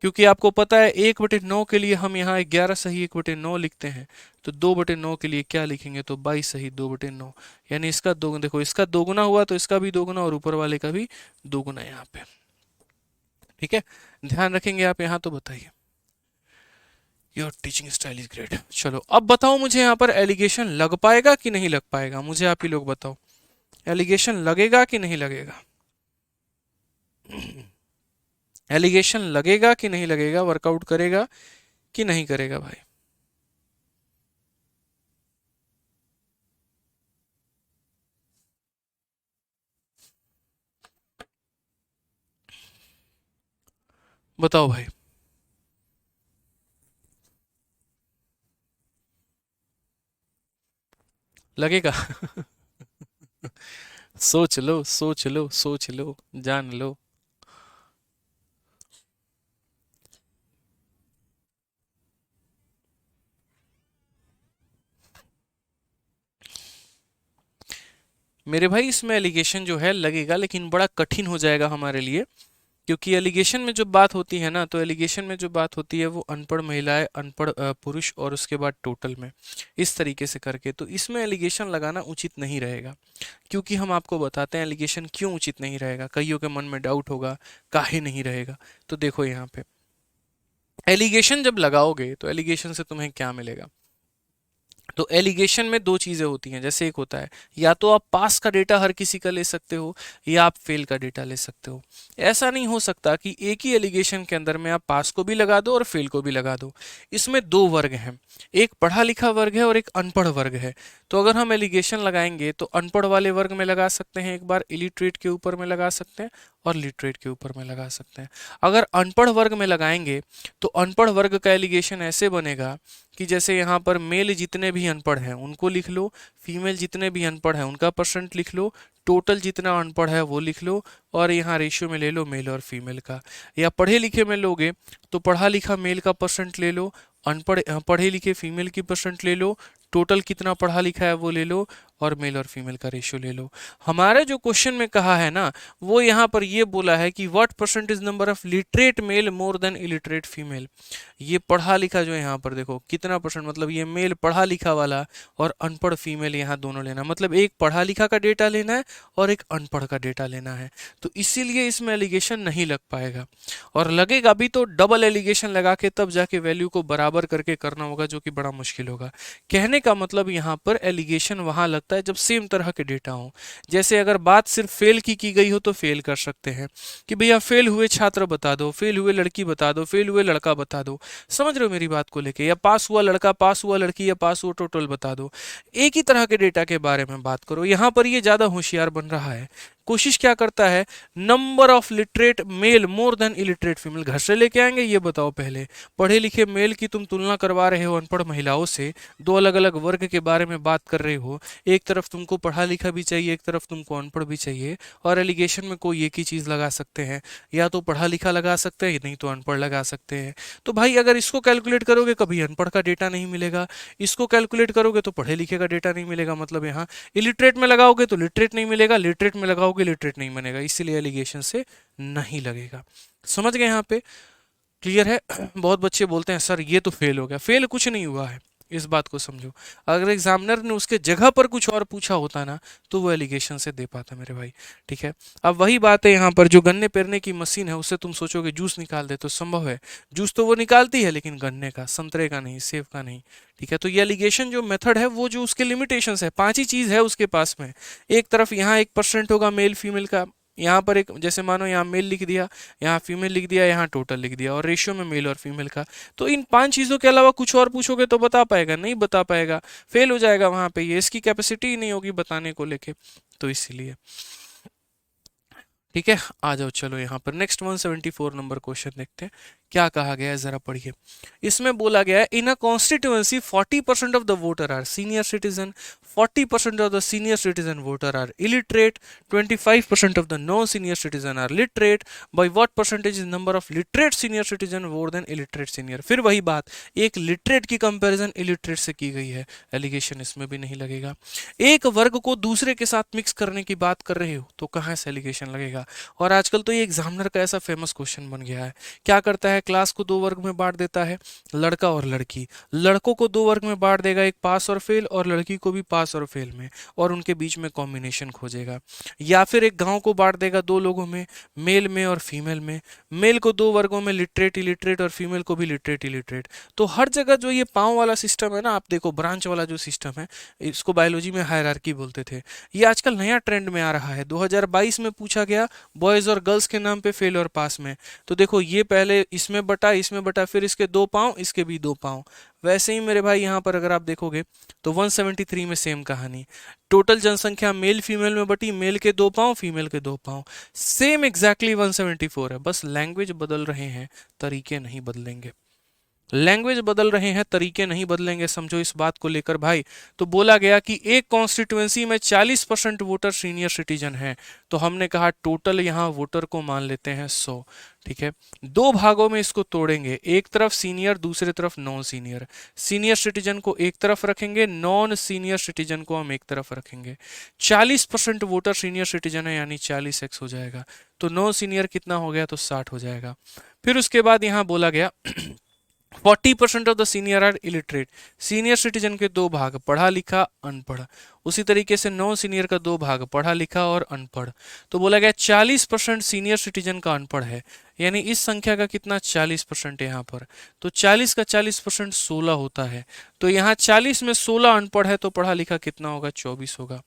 क्योंकि आपको पता है 1/9 के लिए हम यहाँ 11 सही 1/9 लिखते हैं, तो 2/9 के लिए क्या लिखेंगे, तो 22 सही 2/9, यानी इसका दो, देखो इसका दोगुना हुआ तो इसका भी दोगुना और ऊपर वाले का भी दोगुना यहाँ पे। ठीक है, ध्यान रखेंगे आप यहाँ, तो बताइए। Your teaching style is great. चलो अब बताओ मुझे यहाँ पर एलिगेशन लग पाएगा कि नहीं लग पाएगा, मुझे आप ही लोग बताओ, एलिगेशन लगेगा कि नहीं लगेगा? एलिगेशन लगेगा कि नहीं लगेगा, वर्कआउट करेगा कि नहीं करेगा भाई? बताओ भाई। लगेगा? सोच लो सोच लो सोच लो, जान लो। मेरे भाई इसमें एलिगेशन जो है लगेगा, लेकिन बड़ा कठिन हो जाएगा हमारे लिए, क्योंकि एलिगेशन में जो बात होती है ना, तो एलिगेशन में जो बात होती है वो अनपढ़ महिलाएं, अनपढ़ पुरुष और उसके बाद टोटल में, इस तरीके से करके, तो इसमें एलिगेशन लगाना उचित नहीं रहेगा। क्योंकि हम आपको बताते हैं एलिगेशन क्यों उचित नहीं रहेगा, कईयों के मन में डाउट होगा काहे नहीं रहेगा। तो देखो यहाँ पे एलिगेशन जब लगाओगे तो एलिगेशन से तुम्हें क्या मिलेगा? तो एलिगेशन में दो चीजें होती हैं, जैसे एक होता है या तो आप पास का डेटा हर किसी का ले सकते हो, या आप फेल का डेटा ले सकते हो। ऐसा नहीं हो सकता कि एक ही एलिगेशन के अंदर में आप पास को भी लगा दो और फेल को भी लगा दो। इसमें दो वर्ग हैं, एक पढ़ा लिखा वर्ग है और एक अनपढ़ वर्ग है। तो अगर हम एलिगेशन लगाएंगे तो अनपढ़ वाले वर्ग में लगा सकते हैं एक बार, इलिटरेट के ऊपर में लगा सकते हैं और लिटरेट के ऊपर में लगा सकते हैं। अगर अनपढ़ वर्ग में लगाएंगे तो अनपढ़ वर्ग का एलिगेशन ऐसे बनेगा कि जैसे यहाँ पर मेल जितने भी अनपढ़ हैं उनको लिख लो, फीमेल जितने भी अनपढ़ हैं उनका परसेंट लिख लो, टोटल जितना अनपढ़ है वो लिख लो, और यहाँ रेशियो में ले लो मेल और फीमेल का। या पढ़े लिखे में लोगे तो पढ़ा लिखा मेल का परसेंट ले लो, अनपढ़ पढ़े लिखे फीमेल की परसेंट ले लो, टोटल कितना पढ़ा लिखा है वो ले लो, और मेल और फीमेल का रेशियो ले लो। हमारे जो क्वेश्चन में कहा है ना, वो यहाँ पर ये बोला है कि what percentage number of literate male more than illiterate female. ये पढ़ा लिखा जो है यहाँ पर देखो कितना परसेंट, मतलब ये मेल पढ़ा लिखा वाला और अनपढ़ फीमेल यहाँ दोनों लेना, मतलब एक पढ़ा लिखा का डेटा लेना है और एक अनपढ़ का डेटा लेना है। तो इसीलिए इसमें एलिगेशन नहीं लग पाएगा, और लगेगा भी तो डबल एलिगेशन लगा के तब जाके वैल्यू को बराबर करके करना होगा, जो कि बड़ा मुश्किल होगा। कहने का मतलब यहाँ पर एलिगेशन वहां लगता है जब सेम तरह के डेटा हो। जैसे अगर बात सिर्फ फेल की गई हो तो फेल कर सकते हैं कि भैया फेल हुए छात्र बता दो, फेल हुए लड़की बता दो, फेल हुए लड़का बता दो, समझ रहे हो मेरी बात को लेके, या पास हुआ लड़का, पास हुआ लड़की, या पास हुआ टोटल बता दो। एक ही तरह के डेटा के बारे में बात करो। यहाँ पर ये ज्यादा होशियार बन रहा है, कोशिश क्या करता है, number of literate male more than illiterate female घर से लेके आएंगे। ये बताओ पहले, पढ़े लिखे मेल की तुम तुलना करवा रहे हो अनपढ़ महिलाओं से, दो अलग अलग वर्ग के बारे में बात कर रहे हो, एक तरफ तुमको पढ़ा लिखा भी चाहिए, एक तरफ तुमको अनपढ़ भी चाहिए, और एलिगेशन में कोई एक ही चीज लगा सकते हैं, या तो पढ़ा लिखा लगा सकते हैं नहीं तो अनपढ़ लगा सकते हैं। तो भाई अगर इसको कैलकुलेट करोगे कभी अनपढ़ का डेटा नहीं मिलेगा, इसको कैलकुलेट करोगे तो पढ़े लिखे का डेटा नहीं मिलेगा, मतलब यहाँ इलिटरेट में लगाओगे तो लिटरेट नहीं मिलेगा, लिटरेट में लगाओगे लिटरेट नहीं बनेगा, इसीलिए एलिगेशन से नहीं लगेगा। समझ गए यहाँ पे? क्लियर है? बहुत बच्चे बोलते हैं सर ये तो फेल हो गया, फेल कुछ नहीं हुआ है, इस बात को समझो। अगर एग्जामिनर ने उसके जगह पर कुछ और पूछा होता ना तो वो एलिगेशन से दे पाता मेरे भाई। ठीक है, अब वही बात है यहाँ पर, जो गन्ने पेरने की मशीन है उससे तुम सोचोगे जूस निकाल दे, तो संभव है, जूस तो वो निकालती है लेकिन गन्ने का, संतरे का नहीं, सेब का नहीं। ठीक है, तो ये एलिगेशन जो मेथड है वो जो उसके लिमिटेशंस है, पांच ही चीज है उसके पास में। एक तरफ यहाँ 1% होगा मेल फीमेल का, यहाँ पर एक जैसे मानो यहाँ मेल लिख दिया, यहाँ फीमेल लिख दिया, यहाँ टोटल लिख दिया, और रेशियो में मेल और फीमेल का। तो इन पांच चीजों के अलावा कुछ और पूछोगे तो बता पाएगा? नहीं बता पाएगा, फेल हो जाएगा वहां पे, ये इसकी कैपेसिटी ही नहीं होगी बताने को लेके, तो इसीलिए। ठीक है, आ जाओ चलो यहाँ पर नेक्स्ट 174 नंबर क्वेश्चन देखते हैं क्या कहा गया है, जरा पढ़िए। इसमें बोला गया है in a constituency 40% of the voter are senior citizen, 40% of the senior citizen voter are illiterate, 25% of the non senior citizen are literate, by what percentage is number of literate senior citizen more than illiterate senior. फिर वही बात, एक literate की comparison illiterate से की गई है, allegation इसमें भी नहीं लगेगा। एक वर्ग को दूसरे के साथ मिक्स करने की बात कर रहे हो तो कहाँ से एलिगेशन लगेगा? और आजकल तो ये एग्जामिनर का ऐसा फेमस क्वेश्चन बन गया है, क्या करता है है, क्लास को दो वर्ग में बांट देता है, लड़का और लड़की। लड़कों को दो वर्ग में बांट देगा, एक पास और फेल, और लड़की को भी पास और फेल में, और उनके बीच में कॉम्बिनेशन खोजेगा। या फिर एक गांव को बांट देगा दो लोगों में, मेल में और फीमेल में। मेल को दो वर्गों में, लिटरेट इलिटरेट, और फीमेल को भी लिटरेट इलिटरेट। तो हर जगह जो ये पांव वाला सिस्टम है ना, आप देखो ब्रांच वाला जो सिस्टम है, इसको बायोलॉजी में हायरार्की बोलते थे, ये आजकल नया ट्रेंड में आ रहा है। 2022 में पूछा गया बॉयज और गर्ल्स के नाम पे फेल और पास में, तो देखो ये पहले इसमें बटा, फिर इसके दो पांव, इसके भी दो पांव। वैसे ही मेरे भाई यहाँ पर अगर आप देखोगे तो 173 में सेम कहानी, टोटल जनसंख्या मेल फीमेल में बटी, मेल के दो पांव, फीमेल के दो पांव, सेम एग्जैक्टली 174 है। बस लैंग्वेज बदल रहे हैं, तरीके नहीं बदलेंगे। लैंग्वेज बदल रहे हैं, तरीके नहीं बदलेंगे, समझो इस बात को लेकर भाई। तो बोला गया कि एक कॉन्स्टिट्यूएंसी में 40% वोटर सीनियर सिटीजन हैं, तो हमने कहा टोटल यहाँ वोटर को मान लेते हैं 100। ठीक है, दो भागों में इसको तोड़ेंगे, एक तरफ सीनियर, दूसरी तरफ नॉन सीनियर। सीनियर सिटीजन को एक तरफ रखेंगे, नॉन सीनियर सिटीजन को हम एक तरफ रखेंगे। 40% वोटर सीनियर सिटीजन है, यानी 40x हो जाएगा, तो नॉन सीनियर कितना हो गया, तो 60 हो जाएगा। फिर उसके बाद यहाँ बोला गया 40% of the senior are illiterate. Senior citizen के दो भाग, पढ़ा लिखा अनपढ़। उसी तरीके से नॉन सीनियर का दो भाग, पढ़ा लिखा और अनपढ़। तो बोला गया 40% सीनियर सिटीजन का अनपढ़ है, यानी इस संख्या का कितना 40% है यहाँ पर। तो 40 का 40% 16 होता है, तो यहाँ 40 में 16 अनपढ़ है, तो पढ़ा लिखा कितना होगा, 24 होगा।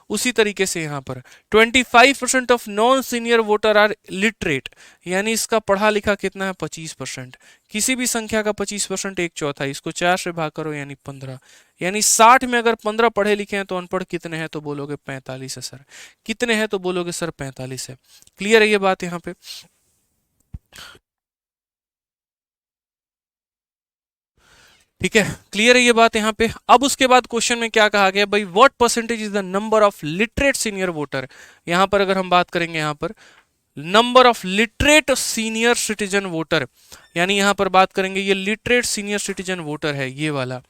उसी तरीके से यहाँ पर 25% of non senior voter are literate, यानी इसका पढ़ा लिखा कितना है, 25%। किसी भी संख्या का 25% एक चौथाई, इसको 4 से भाग करो यानी 15, यानी 60 में अगर 15 पढ़े लिखे हैं तो अनपढ़ कितने हैं, तो बोलोगे 45 है सर। कितने हैं, तो बोलोगे सर 45 है। क्लियर है ये बात यहाँ पे? ठीक है, क्लियर है ये बात यहाँ पे। अब उसके बाद क्वेश्चन में क्या कहा गया भाई, what percentage is the number of literate senior voter. यहाँ पर अगर हम बात करेंगे, यहाँ पर number of literate senior citizen voter, यानी यहां पर बात करेंगे ये लिटरेट सीनियर सिटीजन वोटर है ये वाला।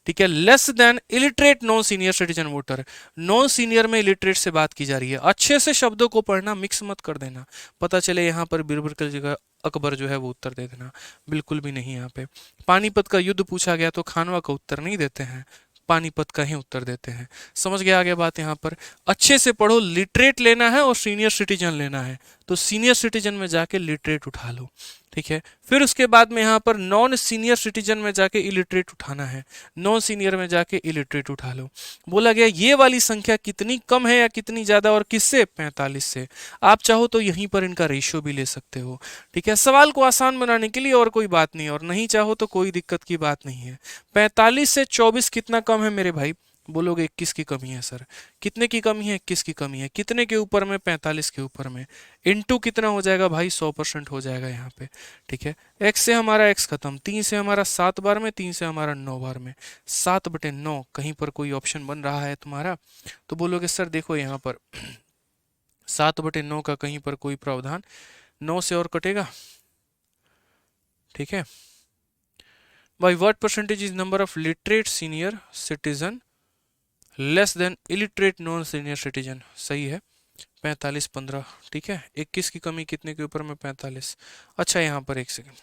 ठीक है, less than illiterate non senior citizen voter. Non senior में इलिटरेट से बात की जा रही है। अच्छे से शब्दों को पढ़ना, मिक्स मत कर देना, पता चले यहां पर बिरबल की जगह अकबर जो है वो उत्तर दे देना, बिल्कुल भी नहीं। यहाँ पे पानीपत का युद्ध पूछा गया तो खानवा का उत्तर नहीं देते हैं, पानीपत का ही उत्तर देते हैं। समझ गया आगे बात यहाँ पर? अच्छे से पढ़ो, लिटरेट लेना है और सीनियर सिटीजन लेना है, तो सीनियर सिटीजन में जाके लिटरेट उठा लो। ठीक है, फिर उसके बाद में यहाँ पर नॉन सीनियर सिटीजन में जाके इलिटरेट उठाना है, नॉन सीनियर में जाके इलिटरेट उठा लो। बोला गया ये वाली संख्या कितनी कम है या कितनी ज्यादा, और किससे, 45 से। आप चाहो तो यहीं पर इनका रेशियो भी ले सकते हो। ठीक है, सवाल को आसान बनाने के लिए, और कोई बात नहीं, और नहीं चाहो तो कोई दिक्कत की बात नहीं है। 45 से 24 कितना कम है मेरे भाई, बोलोगे 21 की कमी है सर। कितने की कमी है, 21 की कमी है। कितने के ऊपर में, 45 के ऊपर में। इनटू कितना हो जाएगा भाई, 100% हो जाएगा यहाँ पे। ठीक है, x से हमारा x खत्म, 3 से हमारा 7 बार में, 3 से हमारा 9 बार में, 7/9। कहीं पर कोई ऑप्शन बन रहा है तुम्हारा, तो बोलोगे सर देखो यहाँ पर 7/9 का कहीं पर कोई प्रावधान, 9 से और कटेगा। ठीक है भाई, what percentage is number of literate senior citizen less than illiterate non senior citizen. सही है, 45/15। ठीक है, 21 की कमी कितने के ऊपर में, 45। अच्छा यहाँ पर एक सेकंड,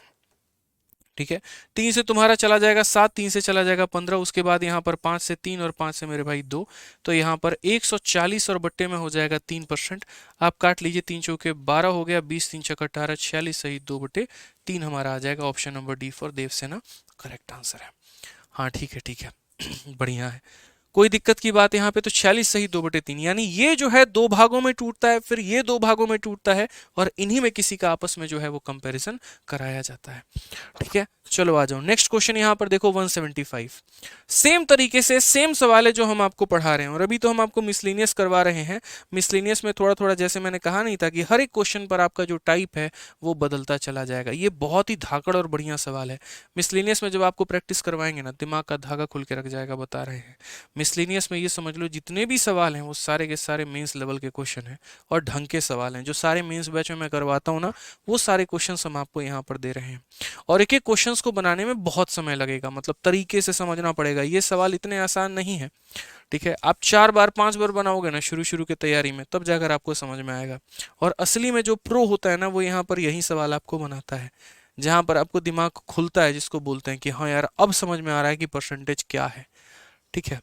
ठीक है, 3 से तुम्हारा चला जाएगा 7, 3 से चला जाएगा 15, उसके बाद यहाँ पर 5 से 3 और 5 से मेरे भाई 2, तो यहाँ पर 140 और बट्टे में हो जाएगा 3%। आप काट लीजिए, 3 चौके 12 हो गया, 20 3 चौका 18, 46 सही 2/3 हमारा आ जाएगा। Option number D for Devasena correct answer है। हाँ ठीक है, ठीक है बढ़िया है, कोई दिक्कत की बात यहाँ पे। तो 46 सही 2/3, यानी ये जो है दो भागों में टूटता है, फिर ये दो भागों में टूटता है, और इन्हीं में किसी का आपस में जो है वो कंपैरिजन कराया जाता है। ठीक है, चलो आ जाओ नेक्स्ट क्वेश्चन। यहाँ पर देखो 175, सेम तरीके से सेम सवाल है जो हम आपको पढ़ा रहे हैं, और अभी तो हम आपको मिसलिनियस करवा रहे हैं। मिसलिनियस में थोड़ा थोड़ा, जैसे मैंने कहा नहीं था कि हर एक क्वेश्चन पर आपका जो टाइप है वो बदलता चला जाएगा। ये बहुत ही धाकड़ और बढ़िया सवाल है। मिसलिनियस में जब आपको प्रैक्टिस करवाएंगे ना, दिमाग का धागा खुल के रख जाएगा, बता रहे हैं। मिसलिनियस में ये समझ लो जितने भी सवाल हैं वो सारे के सारे मेंस लेवल के क्वेश्चन हैं, और ढंग के सवाल हैं। जो सारे मेंस बैच में मैं करवाता हूँ ना, वो सारे क्वेश्चन हम आपको यहाँ पर दे रहे हैं, और एक एक क्वेश्चंस को बनाने में बहुत समय लगेगा, मतलब तरीके से समझना पड़ेगा। ये सवाल इतने आसान नहीं है। ठीक है, आप 4 बार 5 बार बनाओगे ना शुरू शुरू के तैयारी में, तब जाकर आपको समझ में आएगा। और असली में जो प्रो होता है ना, वो यहाँ पर यही सवाल आपको बनाता है। जहां पर आपको दिमाग खुलता है, जिसको बोलते हैं कि हाँ यार अब समझ में आ रहा है कि परसेंटेज क्या है। ठीक है,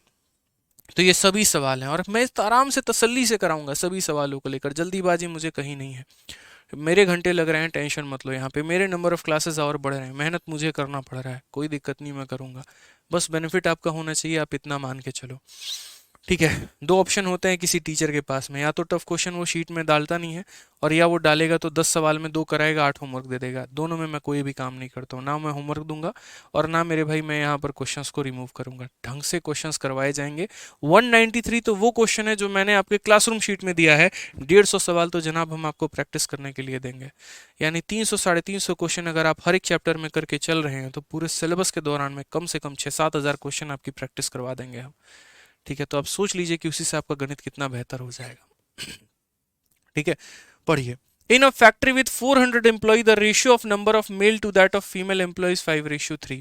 तो ये सभी सवाल हैं और मैं आराम से तसल्ली से कराऊंगा सभी सवालों को लेकर, जल्दीबाजी मुझे कहीं नहीं है। मेरे घंटे लग रहे हैं, टेंशन मत लो, यहाँ पे मेरे नंबर ऑफ क्लासेस और बढ़ रहे हैं, मेहनत मुझे करना पड़ रहा है, कोई दिक्कत नहीं, मैं करूँगा। बस बेनिफिट आपका होना चाहिए, आप इतना मान के चलो। ठीक है, दो ऑप्शन होते हैं किसी टीचर के पास में, या तो टफ क्वेश्चन वो शीट में डालता नहीं है, और या वो डालेगा तो 10 सवाल में 2 कराएगा, 8 होमवर्क दे देगा। दोनों में मैं कोई भी काम नहीं करता हूँ, ना मैं होमवर्क दूंगा और ना मेरे भाई मैं यहाँ पर क्वेश्चंस को रिमूव करूंगा। ढंग से क्वेश्चंस करवाए जाएंगे। 193 तो वो क्वेश्चन है जो मैंने आपके क्लासरूम शीट में दिया है, 150 सवाल तो जनाब हम आपको प्रैक्टिस करने के लिए देंगे। यानी 300 साढ़े 300 क्वेश्चन अगर आप हर एक चैप्टर में करके चल रहे हैं तो पूरे सिलेबस के दौरान में कम से कम 6-7 हज़ार क्वेश्चन आपकी प्रैक्टिस करवा देंगे हम। ठीक है, तो आप सोच लीजिए कि उसी से आपका गणित कितना बेहतर हो जाएगा। ठीक है, पढ़िए। In a factory with 400 employees, the ratio of number of male to that of female employees 5:3.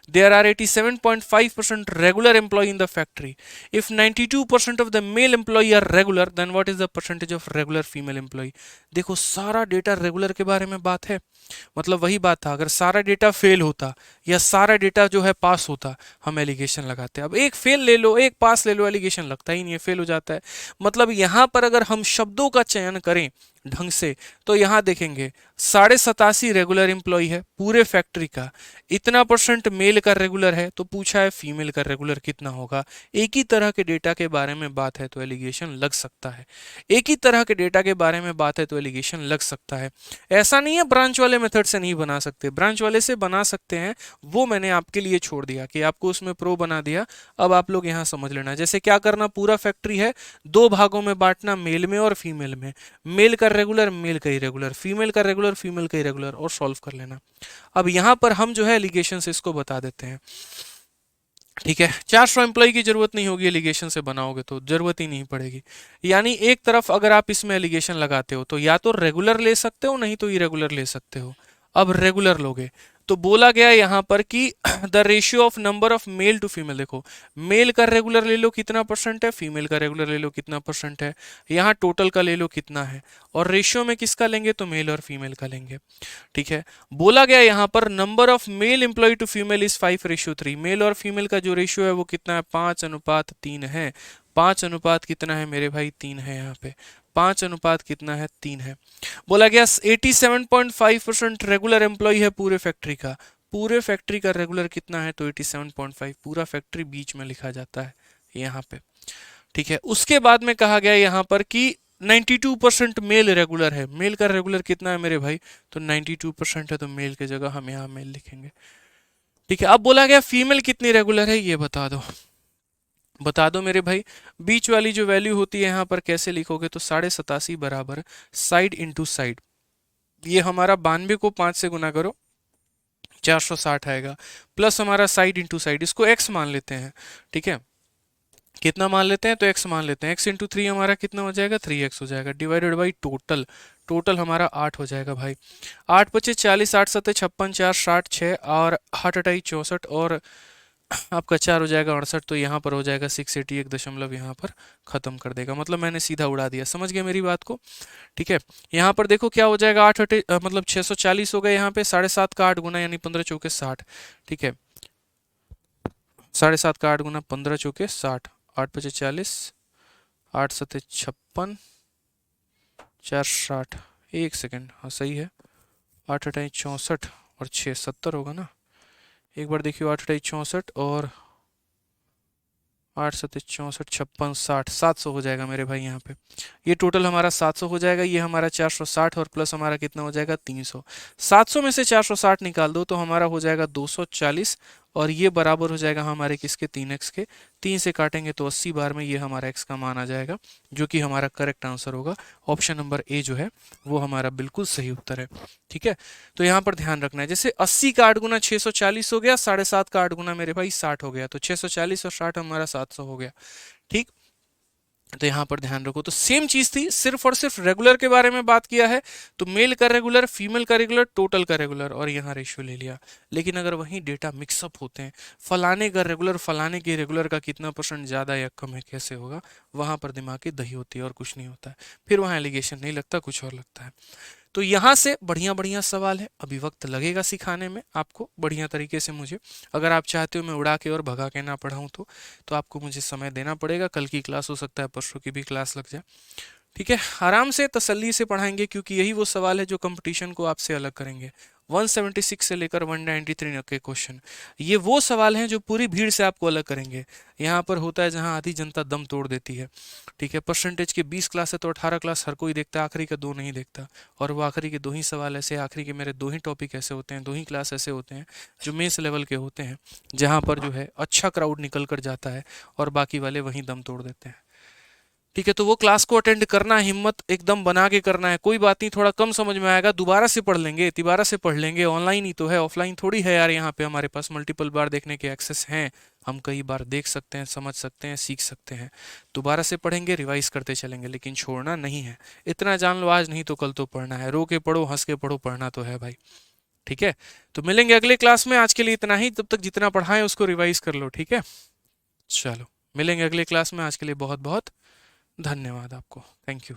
There are 87.5% regular employee in the factory. If 92% of the male employee are regular, then what is the percentage of regular female employee? देखो सारा data regular के बारे में बात है, मतलब वही बात था, अगर सारा डेटा फेल होता या सारा डेटा जो है पास होता, हम एलिगेशन लगाते। अब एक फेल ले लो एक पास ले लो, एलिगेशन लगता ही नहीं है, फेल हो जाता है। मतलब यहाँ पर अगर हम शब्दों का चयन करें ढंग से तो यहाँ देखेंगे 87.5 रेगुलर एम्प्लॉय है पूरे फैक्ट्री का, इतना परसेंट मेल का रेगुलर है, तो पूछा है फीमेल का रेगुलर कितना होगा। एक ही तरह के डेटा के बारे में बात है तो एलिगेशन लग सकता है, एक ही तरह के डेटा के बारे में बात है तो एलिगेशन लग सकता है। ऐसा नहीं है ब्रांच वाले मेथड से नहीं बना सकते, ब्रांच वाले से बना सकते हैं, वो मैंने आपके लिए छोड़ दिया कि आपको उसमें प्रो बना दिया। अब आप लोग यहाँ समझ लेना, जैसे क्या करना, पूरा फैक्ट्री है 2 भागों में बांटना, मेल में और फीमेल में, मेल का रेगुलर मेल का इरेगुलर, फीमेल का रेगुलर फीमेल का इरेगुलर, और सॉल्व कर लेना। अब यहां पर हम जो है एलिगेशन से इसको बता देते हैं। ठीक है, 400 एम्प्लॉय की जरूरत नहीं होगी, एलिगेशन से बनाओगे तो जरूरत ही नहीं पड़ेगी। यानी एक तरफ अगर आप इसमें एलिगेशन लगाते हो तो या तो रेगुलर ले सकते हो, नहीं तो इरेगुलर ले सकते हो। अब रेगुलर लोगे तो बोला गया यहां पर कि the ratio of number of male to female, देखो मेल का रेगुलर ले लो कितना परसेंट है, फीमेल का रेगुलर ले लो कितना परसेंट है, यहाँ टोटल का ले लो कितना है, और रेशियो में किसका लेंगे तो मेल और फीमेल का लेंगे। ठीक है, बोला गया यहाँ पर number of male employ to female is 5:3, male और फीमेल का जो रेशियो है वो कितना है, 5:3 है। 5 अनुपात कितना है मेरे भाई, 3 है, यहाँ पे 5 अनुपात कितना है, 3 है। बोला गया 87.5% रेगुलर एम्प्लॉय है पूरे फैक्ट्री का, पूरे फैक्ट्री का रेगुलर कितना है तो 87.5, पूरा फैक्ट्री बीच में लिखा जाता है यहाँ पे। ठीक है, उसके बाद में कहा गया यहाँ पर कि 92% मेल रेगुलर है, मेल का रेगुलर कितना है मेरे भाई, तो 92% है, तो मेल की जगह हम यहाँ मेल लिखेंगे। ठीक है, अब बोला गया फीमेल कितनी रेगुलर है ये बता दो, बता दो मेरे भाई। बीच वाली जो वैल्यू होती है यहाँ पर कैसे लिखोगे, तो 87.5 बराबर साइड इंटू साइड, ये हमारा 92 को 5 से गुना करो 460 आएगा, प्लस हमारा साइड इंटू साइड, इसको x मान लेते हैं। ठीक है, कितना मान लेते हैं तो x मान लेते हैं, x इंटू 3 हमारा कितना हो जाएगा, 3x हो जाएगा, डिवाइडेड बाई टोटल, टोटल हमारा 8 हो जाएगा भाई। 8 पचे 40, 8 सत्ते 56, 4 60 6, और 8 अटाई 64, और आपका 4 हो जाएगा 68, तो यहाँ पर हो जाएगा 680, एक दशमलव यहाँ पर खत्म कर देगा, मतलब मैंने सीधा उड़ा दिया। समझ गए मेरी बात को। ठीक है, यहाँ पर देखो क्या हो जाएगा, 8 अटे मतलब 640 हो गए, यहाँ पे 7.5 का 8 गुना यानी 15 चौके 60। ठीक है, 7.5 का 8 गुना 15 चौके 60, 8 पचे 40, 8 सत्ते 56, 4 60, एक सेकेंड, हाँ सही है, 8 अटाई 64 और 6 70 होगा ना, एक बार देखिए, 8 अटाई 64 और 8 सत्ते 64 56 60, 700 हो जाएगा मेरे भाई। यहाँ पे ये टोटल हमारा 700 हो जाएगा, ये हमारा 460 और प्लस हमारा कितना हो जाएगा 300। 700 में से 460 निकाल दो तो हमारा हो जाएगा 240, और ये बराबर हो जाएगा हमारे किसके, 3x के। 3 से काटेंगे तो 80 बार में ये हमारा x का मान आ जाएगा, जो कि हमारा करेक्ट आंसर होगा। ऑप्शन नंबर ए जो है वो हमारा बिल्कुल सही उत्तर है। ठीक है, तो यहाँ पर ध्यान रखना है, जैसे 80 का 8 गुना 640 हो गया, 7.5 का 8 गुना मेरे भाई 60 हो गया, तो 640 और 60 हमारा 700 हो गया। ठीक, तो यहाँ पर ध्यान रखो, तो सेम चीज थी, सिर्फ और सिर्फ रेगुलर के बारे में बात किया है, तो मेल का रेगुलर, फीमेल का रेगुलर, टोटल का रेगुलर, और यहाँ रेशियो ले लिया। लेकिन अगर वहीं डेटा मिक्सअप होते हैं, फलाने का रेगुलर फलाने के रेगुलर का कितना परसेंट ज्यादा या कम है, कैसे होगा, वहां पर दिमाग की दही होती है और कुछ नहीं होता है, फिर वहां एलिगेशन नहीं लगता, कुछ और लगता है। तो यहाँ से बढ़िया बढ़िया सवाल है, अभी वक्त लगेगा सिखाने में आपको बढ़िया तरीके से। मुझे अगर आप चाहते हो मैं उड़ा के और भगा के ना पढ़ाऊँ तो आपको मुझे समय देना पड़ेगा। कल की क्लास हो सकता है परसों की भी क्लास लग जाए, ठीक है। आराम से तसल्ली से पढ़ाएंगे, क्योंकि यही वो सवाल है जो कंपटीशन को आपसे अलग करेंगे। 176 से लेकर 193 के क्वेश्चन, ये वो सवाल हैं जो पूरी भीड़ से आपको अलग करेंगे। यहाँ पर होता है जहाँ आधी जनता दम तोड़ देती है, ठीक है। परसेंटेज के 20 क्लास है तो 18 क्लास हर कोई देखता है, आखिरी का 2 नहीं देखता। और वो आखिरी के 2 ही सवाल ऐसे, आखिरी के मेरे 2 ही टॉपिक ऐसे होते हैं, 2 ही क्लास ऐसे होते हैं जो मेंस लेवल के होते हैं, जहाँ पर जो है अच्छा क्राउड निकल कर जाता है और बाकी वाले वहीं दम तोड़ देते हैं, ठीक है। तो वो क्लास को अटेंड करना, हिम्मत एकदम बना के करना है। कोई बात नहीं, थोड़ा कम समझ में आएगा, दोबारा से पढ़ लेंगे, तिबारा से पढ़ लेंगे। ऑनलाइन ही तो है, ऑफलाइन थोड़ी है यार। यहाँ पे हमारे पास मल्टीपल बार देखने के एक्सेस हैं, हम कई बार देख सकते हैं, समझ सकते हैं, सीख सकते हैं। दोबारा से पढ़ेंगे, रिवाइज करते चलेंगे, लेकिन छोड़ना नहीं है। इतना जान लो आज, नहीं तो कल तो पढ़ना है। रो के पढ़ो, हंस के पढ़ो, पढ़ना तो है भाई, ठीक है। तो मिलेंगे अगले क्लास में, आज के लिए इतना ही। तब तक जितना पढ़ाएं उसको रिवाइज कर लो, ठीक है। चलो मिलेंगे अगले क्लास में, आज के लिए बहुत बहुत धन्यवाद आपको, थैंक यू।